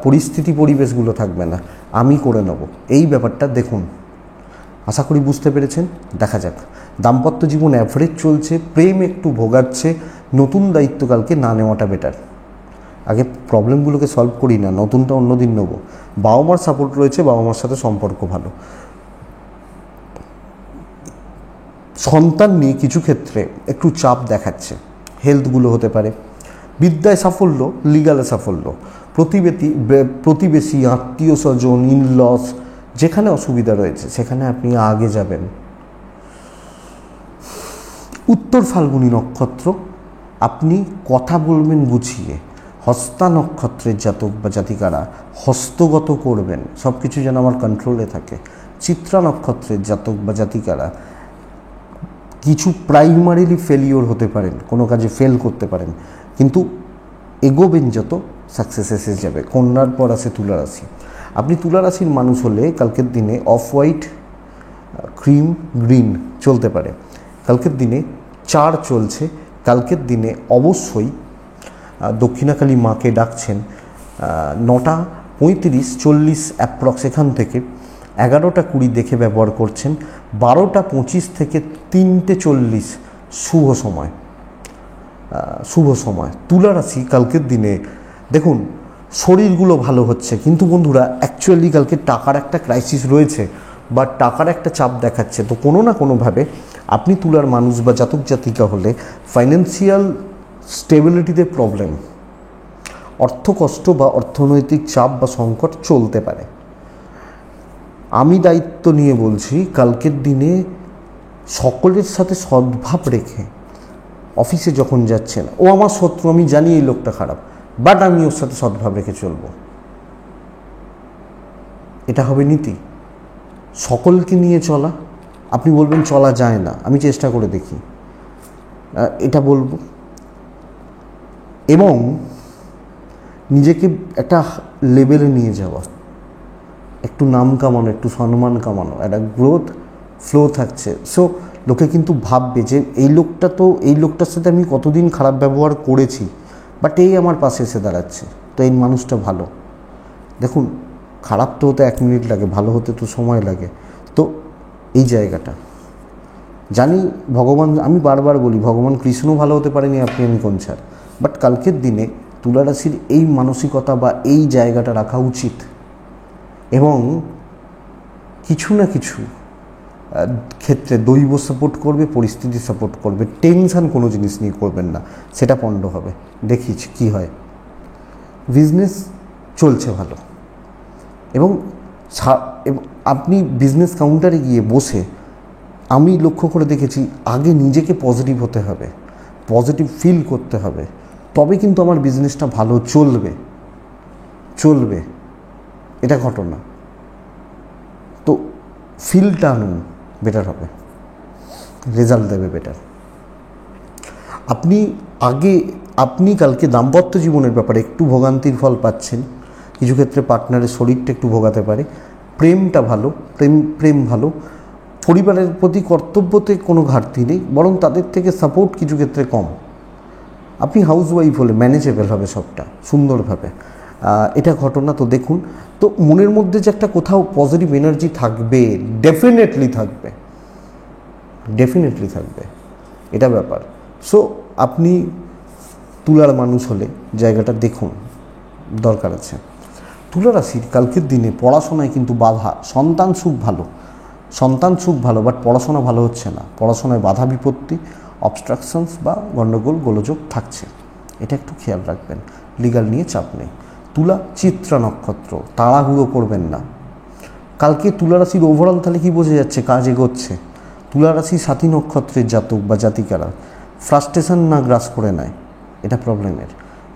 পরিস্থিতি পরিবেশগুলো থাকবে না, আমি করে নেব, এই ব্যাপারটা দেখুন। আশা করি বুঝতে পেরেছেন। দেখা যাক। দাম্পত্য জীবন অ্যাভারেজ চলছে, প্রেম একটু ভোগাচ্ছে, নতুন দায়িত্ব কালকে না নেওয়াটা বেটার। আগে প্রবলেমগুলোকে সলভ করি না, নতুনটা অন্যদিন নেব। বাবা মার সাপোর্ট রয়েছে, বাবা মার সাথে সম্পর্ক ভালো। সন্তান নিয়ে কিছু ক্ষেত্রে একটু চাপ দেখাচ্ছে, হেলথগুলো হতে পারে। বিদ্যায় সাফল্য, লিগালে সাফল্য, প্রতিবেশী, আত্মীয় স্বজন, ইনলস, যেখানে অসুবিধা রয়েছে সেখানে আপনি আগে যাবেন। উত্তর ফাল্গুনী নক্ষত্র, আপনি কথা বলবেন গুছিয়ে। হস্তা নক্ষত্রের জাতক বা জাতিকারা হস্তগত করবেন, সব কিছু যেন আমার কন্ট্রোলে থাকে। চিত্রা নক্ষত্রের জাতক বা জাতিকারা কিছু প্রাইমারিলি ফেলিওর হতে পারেন, কোনো কাজে ফেল করতে পারেন, কিন্তু এগোবেন যত সাকসেস এসে যাবে। কন্যার পর আসে তুলা রাশি। আপনি তুলা রাশির মানুষ হলে কালকের দিনে অফ হোয়াইট, ক্রিম, গ্রিন চলতে পারে। কালকের দিনে 4 চলছে। কালকের দিনে অবশ্যই দক্ষিণাকালী মাকে ডাকছেন। 9:35, 40 অ্যাপ্রক্স এখান থেকে 11:20 দেখে ব্যবহার করছেন। 12:25 থেকে 3:40 শুভ সময়। তুলা রাশি কালকের দিনে দেখুন শরীরগুলো ভালো হচ্ছে, কিন্তু বন্ধুরা অ্যাকচুয়ালি কালকে টাকার একটা ক্রাইসিস রয়েছে বা টাকার একটা চাপ দেখাচ্ছে। তো কোনো না কোনোভাবে আপনি তুলার মানুষ বা জাতক জাতিকা হলে ফাইন্যান্সিয়াল স্টেবিলিটিতে প্রবলেম, অর্থকষ্ট বা অর্থনৈতিক চাপ বা সংকট চলতে পারে। আমি দায়িত্ব নিয়ে বলছি, কালকের দিনে সকলের সাথে সদ্ভাব রেখে অফিসে যখন যাচ্ছেন, ও আমার শত্রু, আমি জানি এই লোকটা খারাপ, বাট আমি ওর সাথে সদ্ভাব রেখে চলবো, এটা হবে নীতি। সকলকে নিয়ে চলা, আপনি বলবেন চলা যায় না, আমি চেষ্টা করে দেখি, এটা বলবো। এবং নিজেকে একটা লেভেলে নিয়ে যাওয়া, একটু নাম কামানো, একটু সম্মান কামানো, একটা গ্রোথ ফ্লো থাকছে। সো লোকে কিন্তু ভাববে যে এই লোকটার সাথে আমি কতদিন খারাপ ব্যবহার করেছি, বাট এই আমার পাশে এসে দাঁড়াচ্ছে, তো এই মানুষটা ভালো। দেখুন খারাপ তো হতে 1 মিনিট লাগে, ভালো হতে তো সময় লাগে। তো এই জায়গাটা জানি, ভগবান, আমি বারবার বলি ভগবান কৃষ্ণ ভালো হতে পারেনি, আপনি আমি কোন ছাড়, বাট কালকের দিনে তুলা রাশির এই মানসিকতা বা এই জায়গাটা রাখা উচিত। এবং কিছু না কিছু ক্ষেত্রে দৈব সাপোর্ট করবে, পরিস্থিতি সাপোর্ট করবে। টেনশান কোনো জিনিস নিয়ে করবেন না, সেটা পণ্ড হবে। দেখিছি কি হয়। বিজনেস চলছে ভালো। এবং আপনি বিজনেস কাউন্টারে গিয়ে বসে আমি লক্ষ্য করে দেখেছি, আগে নিজেকে পজিটিভ হতে হবে, পজিটিভ ফিল করতে হবে, তবে কিন্তু আমার বিজনেসটা ভালো চলবে। এটা ঘটনা। তো ফিলটা আনুন, বেটার হবে, রেজাল্ট দেবে বেটার। আপনি কালকে দাম্পত্য জীবনের ব্যাপারে একটু ভোগান্তির ফল পাচ্ছেন, কিছু ক্ষেত্রে পার্টনারের শরীরটা একটু ভোগাতে পারে। প্রেমটা ভালো, প্রেম ভালো। পরিবারের প্রতি কর্তব্যতে কোনো ঘাটতি নেই, বরং তাদের থেকে সাপোর্ট কিছু ক্ষেত্রে কম। আপনি হাউসওয়াইফ হলে ম্যানেজেবল হবে সবটা সুন্দরভাবে, এটা ঘটনা। তো দেখুন, তো মনের মধ্যে যে একটা কোথাও পজিটিভ এনার্জি থাকবে, ডেফিনেটলি থাকবে, এটা ব্যাপার। সো আপনি তুলার মানুষ হলে জায়গাটা দেখুন, দরকার আছে। তুলা রাশির কালকের দিনে পড়াশোনায় কিন্তু বাধা, সন্তান সুখ ভালো, বাট পড়াশোনা ভালো হচ্ছে না। পড়াশোনায় বাধা বিপত্তি, অবস্ট্রাকশনস বা গণ্ডগোল গোলযোগ থাকছে, এটা একটু খেয়াল রাখবেন। লিগাল নিয়ে চাপ নেই। তুলা চিত্রা নক্ষত্র, তাড়াহুড়ো করবেন না। কালকে তুলা রাশির ওভারঅল তাহলে কি বোঝা যাচ্ছে? কাজ এগোচ্ছে। তুলা রাশি সাথী নক্ষত্রের জাতক বা জাতিকারা ফ্রাস্ট্রেশন না গ্রাস করে নেয়, এটা প্রবলেমের।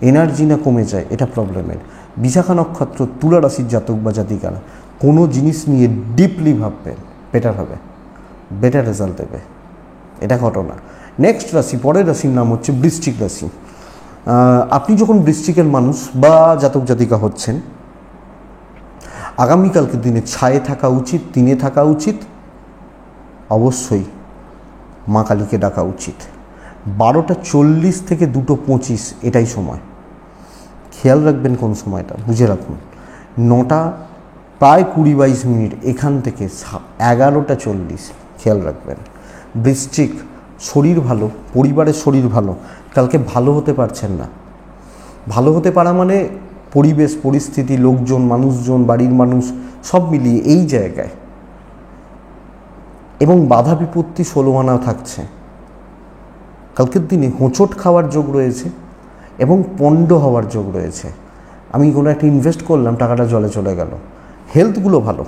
এনার্জি না কমে যায়, এটা প্রবলেমের। বিশাখা নক্ষত্র তুলা রাশির জাতক বা জাতিকারা কোনো জিনিস নিয়ে ডিপলি ভাববেন, বেটার হবে, বেটার রেজাল্ট দেবে, এটা ঘটনা। নেক্সট রাশি, পরের রাশির নাম হচ্ছে বৃশ্চিক রাশি। আপনি যখন বৃশ্চিকের মানুষ বা জাতক জাতিকা হচ্ছেন, আগামীকালকের দিনে ছায়ে থাকা উচিত, দিনে থাকা উচিত, অবশ্যই মা কালীকে ডাকা উচিত। 12:40 থেকে 2:25 এটাই সময়, খেয়াল রাখবেন কোন সময়টা, বুঝে রাখুন। 9টা প্রায় 20-22 মিনিট এখান থেকে 11:40 খেয়াল রাখবেন। বৃশ্চিক, শরীর ভালো, পরিবারের শরীর ভালো, কালকে ভালো হতে পারছেন না। ভালো হতে পারা মানে পরিবেশ পরিস্থিতি, লোকজন, মানুষজন, বাড়ির মানুষ সব মিলিয়ে এই জায়গায়। এবং বাধা বিপত্তি 16 আনা থাকছে। কালকের দিনে হোঁচট খাওয়ার যোগ রয়েছে এবং পণ্ড হওয়ার যোগ রয়েছে। আমি কোনো একটা ইনভেস্ট করলাম, টাকাটা জলে চলে গেল। হেলথগুলো ভালো,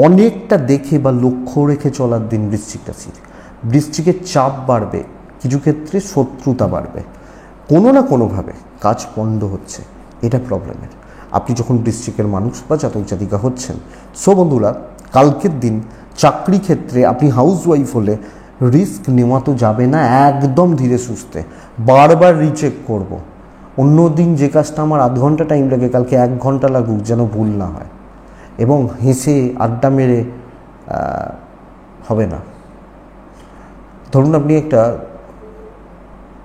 অনেকটা দেখে বা লক্ষ্য রেখে চলার দিন বৃশ্চিক রাশির। বৃশ্চিকের চাপ বাড়বে, কিছু ক্ষেত্রে শত্রুতা বাড়বে, কোনো না কোনোভাবে কাজ পণ্ড হচ্ছে, এটা প্রবলেমের। আপনি যখন বৃশ্চিকের মানুষ বা জাতক জাতিকা হচ্ছেন। সো বন্ধুরা, কালকের দিন চাকরি ক্ষেত্রে আপনি হাউসওয়াইফ হলে রিস্ক নেওয়া তো যাবে না, একদম ধীরে সুস্থে বারবার রিচেক করব। অন্য দিন যে কাজটা আমার আধ ঘন্টা টাইম লাগে, কালকে 1 ঘন্টা লাগুক, যেন ভুল না হয়। এবং হেসে আড্ডা মেরে হবে না। ধরুন আপনি একটা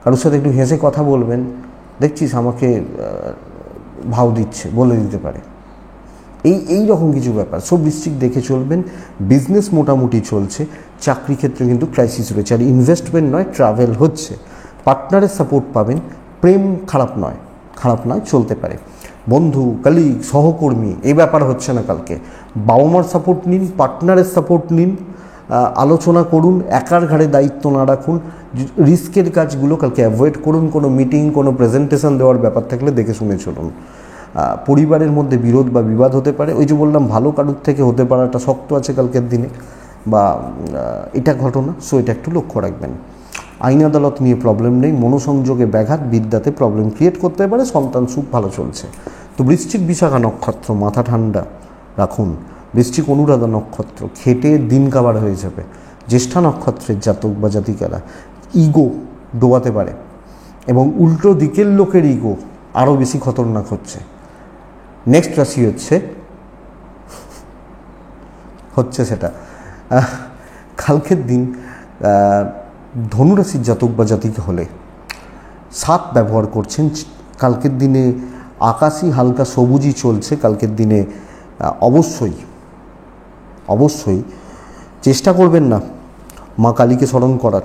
কারোর সাথে একটু হেসে কথা বলবেন, দেখছিস আমাকে ভাও দিচ্ছে, বলে দিতে পারে, এই রকম কিছু ব্যাপার। সব বৃশ্চিক দেখে চলবেন। বিজনেস মোটামুটি চলছে, চাকরি ক্ষেত্রে কিন্তু ক্রাইসিস রয়েছে। আর ইনভেস্টমেন্ট নয়, ট্রাভেল হচ্ছে। পার্টনারের সাপোর্ট পাবেন। প্রেম খারাপ নয়, চলতে পারে। বন্ধু, কলিগ, সহকর্মী, এই ব্যাপার হচ্ছে না কালকে। বাবা মার সাপোর্ট নিন, পার্টনারের সাপোর্ট নিন, আলোচনা করুন, একার ঘাড়ে দায়িত্ব না রাখুন। রিস্কের কাজগুলো কালকে অ্যাভয়েড করুন। কোনো মিটিং, কোনো প্রেজেন্টেশন দেওয়ার ব্যাপার থাকলে দেখে শুনে চলুন। পরিবারের মধ্যে বিরোধ বা বিবাদ হতে পারে, ওই যে বললাম ভালো কারুর থেকে হতে পারাটা শক্ত আছে কালকের দিনে, বা এটা ঘটনা। সো এটা একটু লক্ষ্য রাখবেন। আইন আদালত নিয়ে প্রবলেম নেই, মনোসংযোগে ব্যাঘাত বিদ্যাতে প্রবলেম ক্রিয়েট করতে পারে। সন্তান সুখ ভালো চলছে। তো বৃশ্চিক বিশাখা নক্ষত্র, মাথা ঠান্ডা রাখুন। বৃশ্চিক অনুরাধা নক্ষত্র, খেটে দিন কাবার হয়ে যাবে। জ্যেষ্ঠা নক্ষত্রের জাতক বা জাতিকারা ইগো ডোবাতে পারে, এবং উল্টো দিকের লোকের ইগো আরও বেশি খতরনাক হচ্ছে। নেক্সট রাশি হচ্ছে সেটা কালকের দিন ধনুরাশির জাতক বা জাতিকা হলে 7 ব্যবহার করছেন। কালকের দিনে আকাশি হালকা সবুজই চলছে। কালকের দিনে অবশ্যই চেষ্টা করবেন না মা কালীকে স্মরণ করার।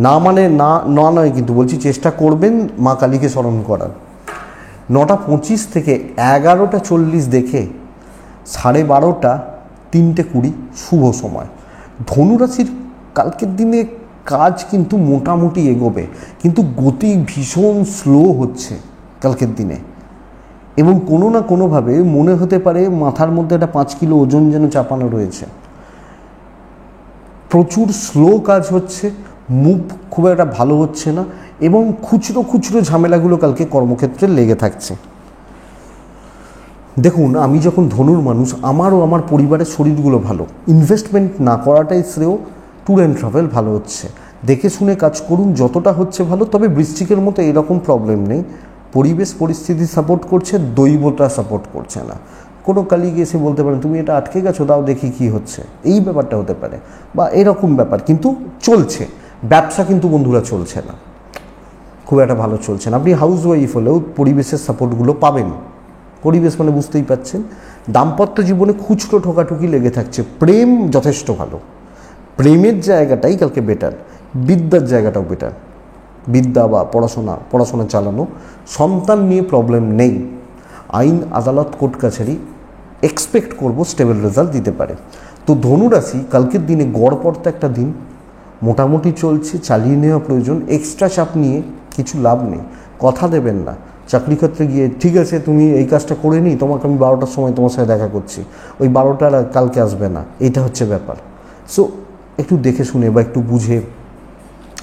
না মানে না নয়, কিন্তু বলছি চেষ্টা করবেন মা কালীকে স্মরণ করার। 9:25 থেকে 11:40 দেখে 12:30 3:20 শুভ সময়। ধনুরাশির কালকের দিনে কাজ কিন্তু মোটামুটি এগোবে, কিন্তু গতি ভীষণ স্লো হচ্ছে কালকের দিনে। এবং কোনো না কোনোভাবে মনে হতে পারে মাথার মধ্যে একটা 5 কিলো ওজন যেন চাপানো রয়েছে। প্রচুর স্লো কাজ হচ্ছে, মুভ খুব একটা ভালো হচ্ছে না, এবং খুচরো খুচরো ঝামেলাগুলো কালকে কর্মক্ষেত্রে লেগে থাকছে। দেখুন, আমি যখন ধনুর মানুষ, আমারও আমার পরিবারের শরীরগুলো ভালো, ইনভেস্টমেন্ট না করাটাই শ্রেয়। ট্যুর অ্যান্ড ট্রাভেল ভালো হচ্ছে, দেখে শুনে কাজ করুন, যতটা হচ্ছে ভালো। তবে বৃশ্চিকের মতো এরকম প্রবলেম নেই, পরিবেশ পরিস্থিতি সাপোর্ট করছে, দৈবতা সাপোর্ট করছে না। কোনো কালিগ এসে বলতে পারেন তুমি এটা আটকে গেছো, দাও দেখি কি হচ্ছে, এই ব্যাপারটা হতে পারে, বা এরকম ব্যাপার। কিন্তু চলছে ব্যবসা, কিন্তু বন্ধুরা চলছে না, খুব একটা ভালো চলছে না। আপনি হাউস ওয়াইফ হলেও পরিবেশের সাপোর্টগুলো পাবেন। পরিবেশ মানে বুঝতেই পাচ্ছেন। দাম্পত্য জীবনে খুচরো ঠোকাঠুকি লেগে থাকছে। প্রেম যথেষ্ট ভালো, প্রেমের জায়গাটাই কালকে বেটার, বিদ্যার জায়গাটাও বেটার, বিদ্যা বা পড়াশোনা চালানো। সন্তান নিয়ে প্রবলেম নেই। আইন আদালত কোর্ট কাছারি এক্সপেক্ট করব স্টেবল রেজাল্ট দিতে পারে। তো ধনুরাশি কালকের দিনে গড়পড়তা একটা দিন, মোটামুটি চলছে, চালিয়ে নেওয়া প্রয়োজন। এক্সট্রা চাপ নিয়ে কিছু লাভ নেই। কথা দেবেন না চাকরি ক্ষেত্রে গিয়ে, ঠিক আছে তুমি এই কাজটা করে নিই, তোমাকে আমি 12টার সময় তোমার সাথে দেখা করছি, ওই 12টার কালকে আসবে না, এটা হচ্ছে ব্যাপার। সো একটু দেখে শুনে বা একটু বুঝে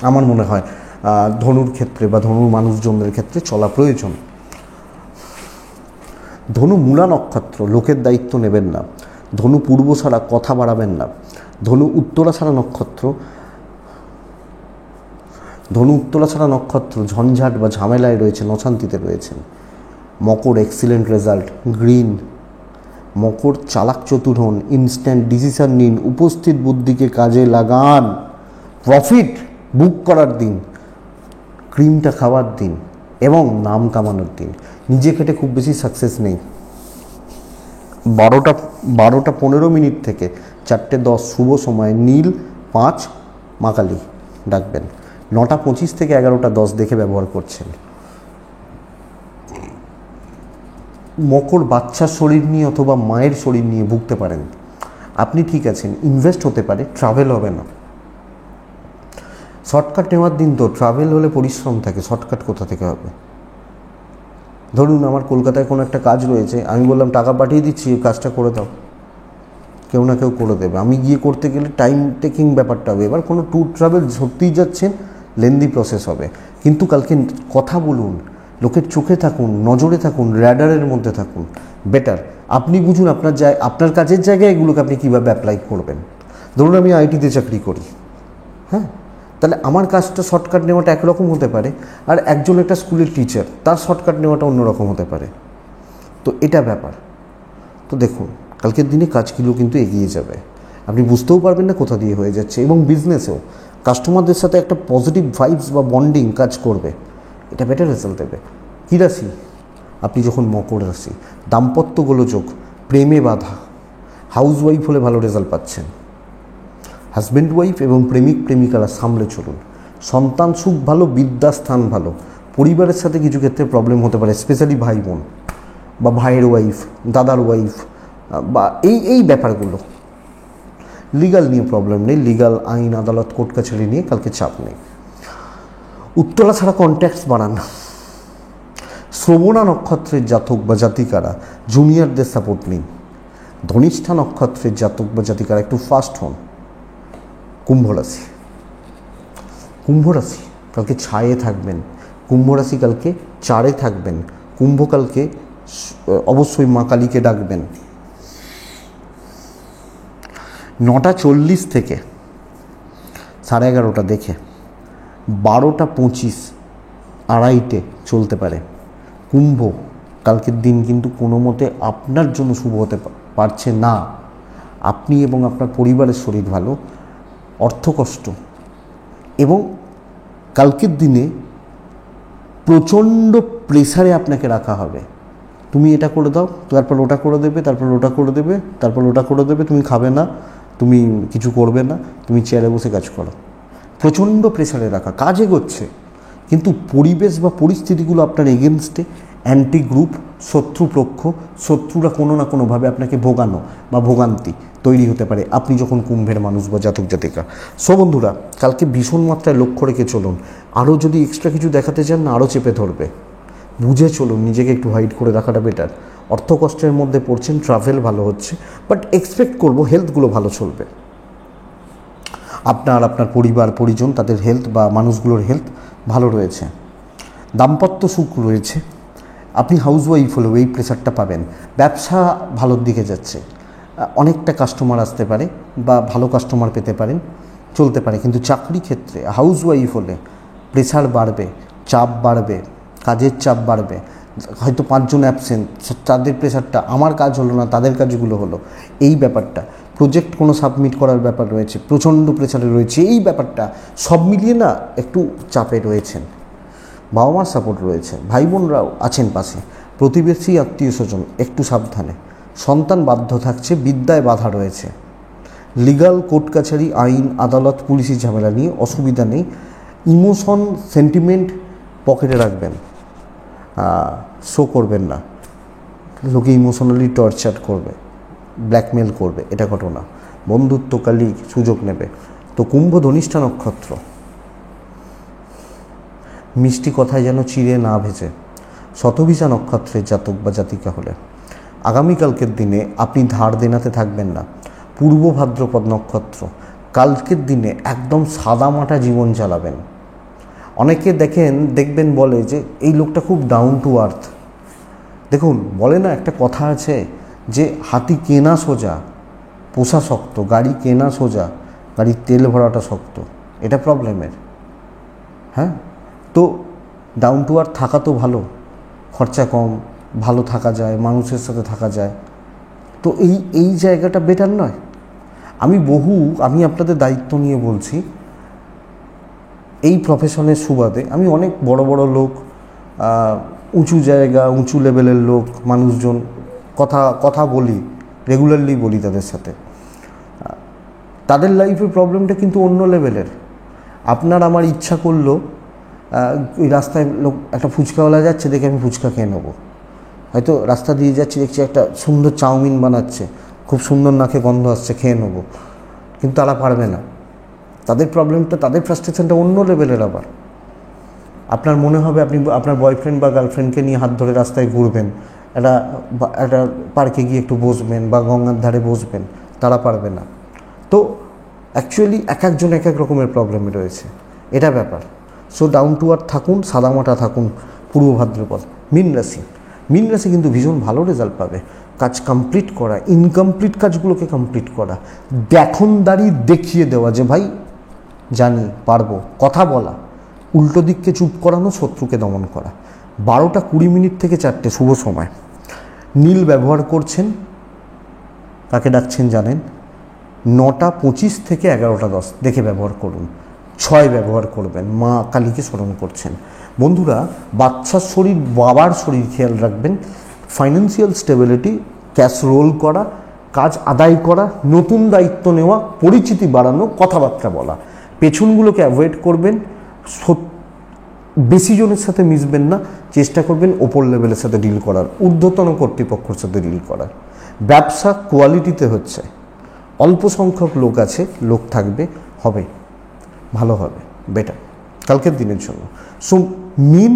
আমার মনে হয় ধনুর ক্ষেত্রে বা ধনুর মানুষজনদের ক্ষেত্রে চলা প্রয়োজন। ধনু মূলা নক্ষত্র, লোকের দায়িত্ব নেবেন না। ধনু পূর্ব ছাড়া কথা বাড়াবেন না। ধনু উত্তরা ছাড়া নক্ষত্র ঝঞ্ঝাট বা ঝামেলায় রয়েছেন, অশান্তিতে রয়েছেন। মকর এক্সিলেন্ট রেজাল্ট, গ্রিন। মকর চালাক চতুর হন, ইনস্ট্যান্ট ডিসিশন নিন, উপস্থিত বুদ্ধিকে কাজে লাগান। প্রফিট বুক করার দিন, ক্রিমটা খাওয়ার দিন এবং নাম কামানোর দিন। নিজে খেটে খুব বেশি সাকসেস নেই। 12:15 থেকে 4:10 শুভ সময়, নীল 5 মা কালী ডাকবেন। 9:25 থেকে 11:10 দেখে ব্যবহার করছেন। মকর বাচ্চার শরীর নিয়ে অথবা মায়ের শরীর নিয়ে ভুগতে পারেন। আপনি ঠিক আছেন, ইনভেস্ট হতে পারে, ট্রাভেল হবে না। শর্টকাট নেওয়ার দিন তো, ট্রাভেল হলে পরিশ্রম থাকে, শর্টকাট কোথা থেকে হবে? ধরুন আমার কলকাতায় কোনো একটা কাজ রয়েছে, আমি বললাম টাকা পাঠিয়ে দিচ্ছি, কাজটা করে দাও, কেউ না কেউ করে দেবে। আমি গিয়ে করতে গেলে টাইম টেকিং ব্যাপারটা হবে। এবার কোনো ট্যুর ট্রাভেল সত্যিই যাচ্ছেন, লেন্দি প্রসেস হবে। কিন্তু কালকে কথা বলুন, লোকের চোখে থাকুন, নজরে থাকুন, র্যাডারের মধ্যে থাকুন, বেটার। আপনি বুঝুন আপনার কাজের জায়গায় এগুলোকে আপনি কীভাবে অ্যাপ্লাই করবেন। ধরুন আমি আইটিতে চাকরি করি, হ্যাঁ, তাহলে আমার কাজটা শর্টকাট নেওয়াটা একরকম হতে পারে, আর একজন একটা স্কুলের টিচার, তার শর্টকাট নেওয়াটা অন্যরকম হতে পারে। তো এটা ব্যাপার। তো দেখুন কালকের দিনে কাজগুলো কিন্তু এগিয়ে যাবে, আপনি বুঝতেও পারবেন না কোথা দিয়ে হয়ে যাচ্ছে। এবং বিজনেসেও কাস্টমারদের সাথে একটা পজিটিভ ভাইবস বা বন্ডিং কাজ করবে, এটা বেটার রেজাল্ট দেবে। কী রাশি? আপনি যখন মকর রাশি, দাম্পত্য গোলযোগ, প্রেমে বাধা। হাউস ওয়াইফ হলে ভালো রেজাল্ট পাচ্ছেন। হাজব্যান্ড ওয়াইফ এবং প্রেমিক প্রেমিকারা সামলে চলুন। সন্তান সুখ ভালো, বিদ্যাস্থান ভালো। পরিবারের সাথে কিছু ক্ষেত্রে প্রবলেম হতে পারে, স্পেশালি ভাই বোন বা ভাইয়ের ওয়াইফ, দাদার ওয়াইফ, বা এই ব্যাপারগুলো। লিগাল নিয়ে প্রবলেম নেই, লিগাল আইন আদালত কোর্ট কাছারি নিয়ে কালকে চাপ নেই। উত্তরা ছাড়া কন্ট্যাক্টস বাড়ান। শ্রবণা নক্ষত্রের জাতক বা জাতিকারা জুনিয়রদের সাপোর্ট নিন। ধনিষ্ঠা নক্ষত্রের জাতক বা জাতিকারা একটু ফাস্ট হন। কুম্ভ রাশি কালকে 6-এ থাকবেন। কুম্ভ রাশি কালকে 4-এ থাকবেন। কুম্ভ কালকে অবশ্যই মা কালীকে ডাকবেন। 9:40 থেকে 11:30 দেখে 12:25 2:30 চলতে পারে। কুম্ভ কালকের দিন কিন্তু কোনো মতে আপনার জন্য শুভ হতে পারছে না। আপনি এবং আপনার পরিবারের শরীর ভালো, অর্থকষ্ট, এবং কালকের দিনে প্রচণ্ড প্রেসারে আপনাকে রাখা হবে। তুমি এটা করে দাও, তারপর ওটা করে দেবে, তারপর ওটা করে দেবে, তারপর ওটা করে দেবে, তুমি খাবে না, তুমি কিছু করবে না, তুমি চেয়ারে বসে কাজ করো। প্রচণ্ড প্রেসারে রাখা, কাজ এগোচ্ছে কিন্তু পরিবেশ বা পরিস্থিতিগুলো আপনার এগেনস্টে, অ্যান্টি গ্রুপ, শত্রুপক্ষ, শত্রুরা কোনো না কোনোভাবে আপনাকে ভোগানো বা ভোগান্তি তৈরি হতে পারে আপনি যখন কুম্ভের মানুষ বা জাতক জাতিকা। সো বন্ধুরা কালকে ভীষণ মাত্রায় লক্ষ্য রেখে চলুন। আরও যদি এক্সট্রা কিছু দেখাতে চান না, আরও চেপে ধরবে। বুঝে চলুন, নিজেকে একটু হাইড করে রাখাটা বেটার। অর্থ কষ্টের মধ্যে পড়ছেন, ট্রাভেল ভালো হচ্ছে, বাট এক্সপেক্ট করবো হেলথগুলো ভালো চলবে। আপনার পরিবার পরিজন তাদের হেলথ বা মানুষগুলোর হেলথ ভালো রয়েছে। দাম্পত্য সুখ রয়েছে। আপনি হাউসওয়াইফ হলেও এই প্রেশারটা পাবেন। ব্যবসা ভালোর দিকে যাচ্ছে, অনেকটা কাস্টমার আসতে পারে বা ভালো কাস্টমার পেতে পারেন, চলতে পারে। কিন্তু চাকরি ক্ষেত্রে হাউসওয়াইফ হলে প্রেশার বাড়বে, চাপ বাড়বে, কাজের চাপ বাড়বে। হয়তো 5 জন অ্যাবসেন্ট, তাদের প্রেশারটা আমার কাজ হলো না, তাদের কাজগুলো হলো, এই ব্যাপারটা। প্রজেক্ট কোনো সাবমিট করার ব্যাপার রয়েছে, প্রচণ্ড প্রেশারে রয়েছে, এই ব্যাপারটা সব মিলিয়ে না একটু চাপে রয়েছেন। বাবা মার সাপোর্ট রয়েছে, ভাই বোনরাও আছেন পাশে, প্রতিবেশী আত্মীয় স্বজন একটু সাবধানে। সন্তান বাধ্য থাকছে, বিদ্যায় বাধা রয়েছে। লিগাল কোর্ট কাছারি, আইন আদালত, পুলিশি ঝামেলা নিয়ে অসুবিধা নেই। ইমোশন সেন্টিমেন্ট পকেটে রাখবেন, শো করবেন না। লোকে ইমোশনালি টর্চার করবে, ব্ল্যাকমেল করবে, এটা ঘটনা। বন্ধুত্বকালী সুযোগ নেবে। তো কুম্ভ ধনিষ্ঠা নক্ষত্র, মিষ্টি কথায় যেন চিড়ে না ভেজে। শতভিষা নক্ষত্রের জাতক বা জাতিকা হলে আগামীকালকের দিনে আপনি ধার দেনাতে থাকবেন না। পূর্ব ভাদ্রপদ নক্ষত্র, কালকের দিনে একদম সাদামাটা জীবন চালাবেন। অনেকে দেখবেন বলে যে এই লোকটা খুব ডাউন টু আর্থ। দেখুন, বলে না একটা কথা আছে যে হাতি কেনা সোজা, পোষা শক্ত, গাড়ি কেনা সোজা, গাড়ির তেল ভরাটা শক্ত। এটা প্রবলেমের। হ্যাঁ, তো ডাউন টু আর্থ থাকা তো ভালো, খরচা কম, ভালো থাকা যায়, মানুষের সাথে থাকা যায়। তো এই জায়গাটা বেটার নয়? আমি আপনাদের দায়িত্ব নিয়ে বলছি, এই প্রফেশনের সুবাদে আমি অনেক বড় বড় লোক, উঁচু জায়গা, উঁচু লেভেলের লোক, মানুষজন কথা বলি, রেগুলারলি বলি তাদের সাথে। তাদের লাইফের প্রবলেমটা কিন্তু অন্য লেভেলের। আপনার আমার ইচ্ছা করলো ওই রাস্তায় লোক একটা ফুচকাওয়ালা যাচ্ছে, দেখে আমি ফুচকা খেয়ে নেবো। হয়তো রাস্তা দিয়ে যাচ্ছি, দেখছি একটা সুন্দর চাউমিন বানাচ্ছে, খুব সুন্দর নাকে গন্ধ আসছে, খেয়ে নেবো। কিন্তু তারা পারবে না। তাদের প্রবলেমটা, তাদের ফ্রাস্ট্রেশনটা অন্য লেভেলের। আবার আপনার মনে হবে আপনি আপনার বয়ফ্রেন্ড বা গার্লফ্রেন্ডকে নিয়ে হাত ধরে রাস্তায় ঘুরবেন, একটা পার্কে গিয়ে একটু বসবেন বা গঙ্গার ধারে বসবেন, তারা পারবে না। তো অ্যাকচুয়ালি একজন এক রকমের প্রবলেমে রয়েছে, এটা ব্যাপার। সো ডাউন টু আর্থ থাকুন, সাদামাটা থাকুন। পূর্ব ভাদ্রপদ। মীন রাশি কিন্তু ভীষণ ভালো রেজাল্ট পাবে। কাজ কমপ্লিট করা, ইনকমপ্লিট কাজগুলোকে কমপ্লিট করা, দেখনদারি দেখিয়ে দেওয়া যে ভাই জানি পারবো, কথা বলা, উল্টো দিককে চুপ করানো, শত্রুকে দমন করা। 12টা 20 মিনিট থেকে 4টে শুভ সময়। নীল ব্যবহার করছেন, কাকে ডাকছেন জানেন। 9টা 25 থেকে 11টা 10 দেখে ব্যবহার করুন। 6 ব্যবহার করবেন, মা কালীকে স্মরণ করছেন। বন্ধুরা, বাচ্চার শরীর, বাবার শরীর খেয়াল রাখবেন। ফাইন্যান্সিয়াল স্টেবিলিটি, ক্যাশ রোল করা, কাজ আদায় করা, নতুন দায়িত্ব নেওয়া, পরিচিতি বাড়ানো, কথাবার্তা বলা। পেছনগুলোকে অ্যাভয়েড করবেন। বেশি জনের সাথে মিশবেন না, চেষ্টা করবেন ওপর লেভেলের সাথে ডিল করার, ঊর্ধ্বতন কর্তৃপক্ষের সাথে ডিল করার। ব্যবসা কোয়ালিটিতে হচ্ছে, অল্প সংখ্যক লোক আছে, লোক থাকবে, হবে, ভালো হবে, বেটার কালকের দিনের জন্য। সো মীন,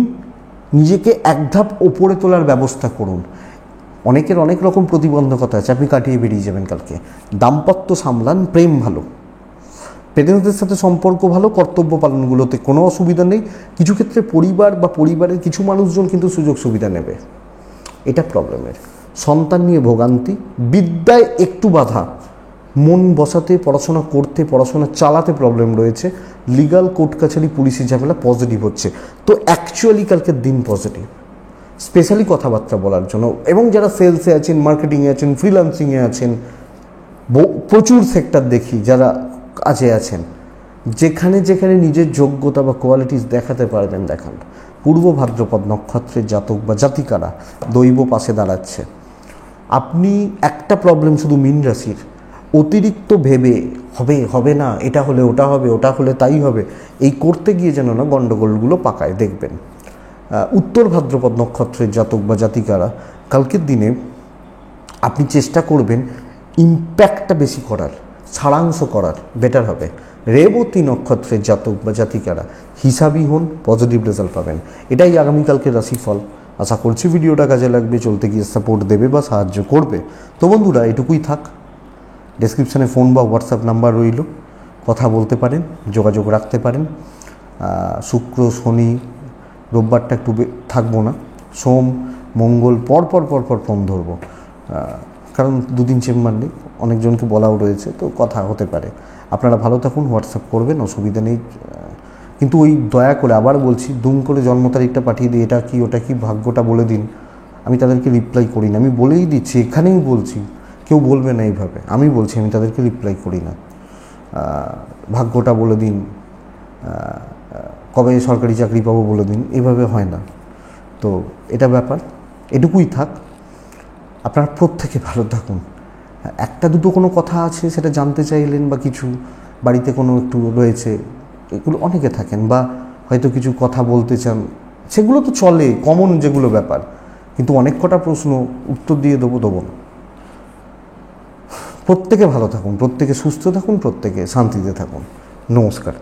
নিজেকে এক ধাপ ওপরে তোলার ব্যবস্থা করুন। অনেকের অনেক রকম প্রতিবন্ধকতা আছে, আপনি কাটিয়ে বেরিয়ে যাবেন কালকে। দাম্পত্য সামলান, প্রেম ভালো, পেরেন্টসদের সাথে সম্পর্ক ভালো, কর্তব্য পালনগুলোতে কোনো অসুবিধা নেই। কিছু ক্ষেত্রে পরিবার বা পরিবারের কিছু মানুষজন কিন্তু সুযোগ সুবিধা নেবে, এটা প্রবলেমের। সন্তান নিয়ে ভোগান্তি, বিদ্যায় একটু বাধা, মন বসাতে, পড়াশোনা করতে, পড়াশোনা চালাতে প্রবলেম রয়েছে। লিগাল কোর্ট কাছারি, পুলিশি ঝামেলা পজিটিভ হচ্ছে। তো অ্যাকচুয়ালি কালকের দিন পজিটিভ, স্পেশালি কথাবার্তা বলার জন্য। এবং যারা সেলসে আছেন, মার্কেটিংয়ে আছেন, ফ্রিল্যান্সিংয়ে আছেন, প্রচুর সেক্টর দেখি যারা কাজে আছেন, যেখানে যেখানে নিজের যোগ্যতা বা কোয়ালিটিস দেখাতে পারবেন দেখান। পূর্ব ভাদ্রপদ নক্ষত্রের জাতক বা জাতিকারা দৈব পাশে দাঁড়াচ্ছে। আপনি একটা প্রবলেম শুধু মীন রাশির, অতিরিক্ত ভেবে হবে না, এটা হলে ওটা হবে, ওটা হলে তাই হবে, এই করতে গিয়ে যেন না গণ্ডগোলগুলো পাকায়, দেখবেন। উত্তর ভাদ্রপদ নক্ষত্রের জাতক বা জাতিকারা কালকের দিনে আপনি চেষ্টা করবেন ইম্প্যাক্টটা বেশি করার, সারাংশ করার, বেটার হবে। রেবতী নক্ষত্রের জাতক বা জাতিকারা হিসাবই হন, পজিটিভ রেজাল্ট পাবেন। এটাই আগামীকালকের রাশিফল। আশা করছি ভিডিওটা কাজে লাগবে, চলতে গিয়ে সাপোর্ট দেবে বা সাহায্য করবে। তো বন্ধুরা, এটুকুই থাক। ডেসক্রিপশানে ফোন বা হোয়াটসঅ্যাপ নাম্বার রইল, কথা বলতে পারেন, যোগাযোগ রাখতে পারেন। শুক্র, শনি, রোববারটা একটু থাকবো না, সোম, মঙ্গল পরপর ফোন ধরবো, কারণ দুদিন চেম্বার নেই, অনেকজনকে বলাও রয়েছে, তো কথা হতে পারে। আপনারা ভালো থাকুন, হোয়াটসঅ্যাপ করবেন, অসুবিধা নেই। কিন্তু ওই দয়া করে আবার বলছি, দুম করে জন্ম তারিখটা পাঠিয়ে দিই, এটা কি ওটা কি ভাগ্যটা বলে দিন, আমি তাদেরকে রিপ্লাই করি না। আমি বলেই দিচ্ছি, এখানেই বলছি, কেউ বলবে না এইভাবে, আমি বলছি আমি তাদেরকে রিপ্লাই করি না। ভাগ্যটা বলে দিন, কবে সরকারি চাকরি পাবো বলে দিন, এভাবে হয় না। তো এটা ব্যাপার, এটুকুই থাক। আপনারা প্রত্যেকে ভালো থাকুন। একটা দুটো কোনো কথা আছে সেটা জানতে চাইলেন, বা কিছু বাড়িতে কোনো একটু রয়েছে, এগুলো অনেকে থাকেন, বা হয়তো কিছু কথা বলতে চান, সেগুলো তো চলে, কমন যেগুলো ব্যাপার। কিন্তু অনেক কটা প্রশ্ন উত্তর দিয়ে দেবো না। প্রত্যেকে ভালো থাকুন, প্রত্যেকে সুস্থ থাকুন, প্রত্যেকে শান্তিতে থাকুন। নমস্কার।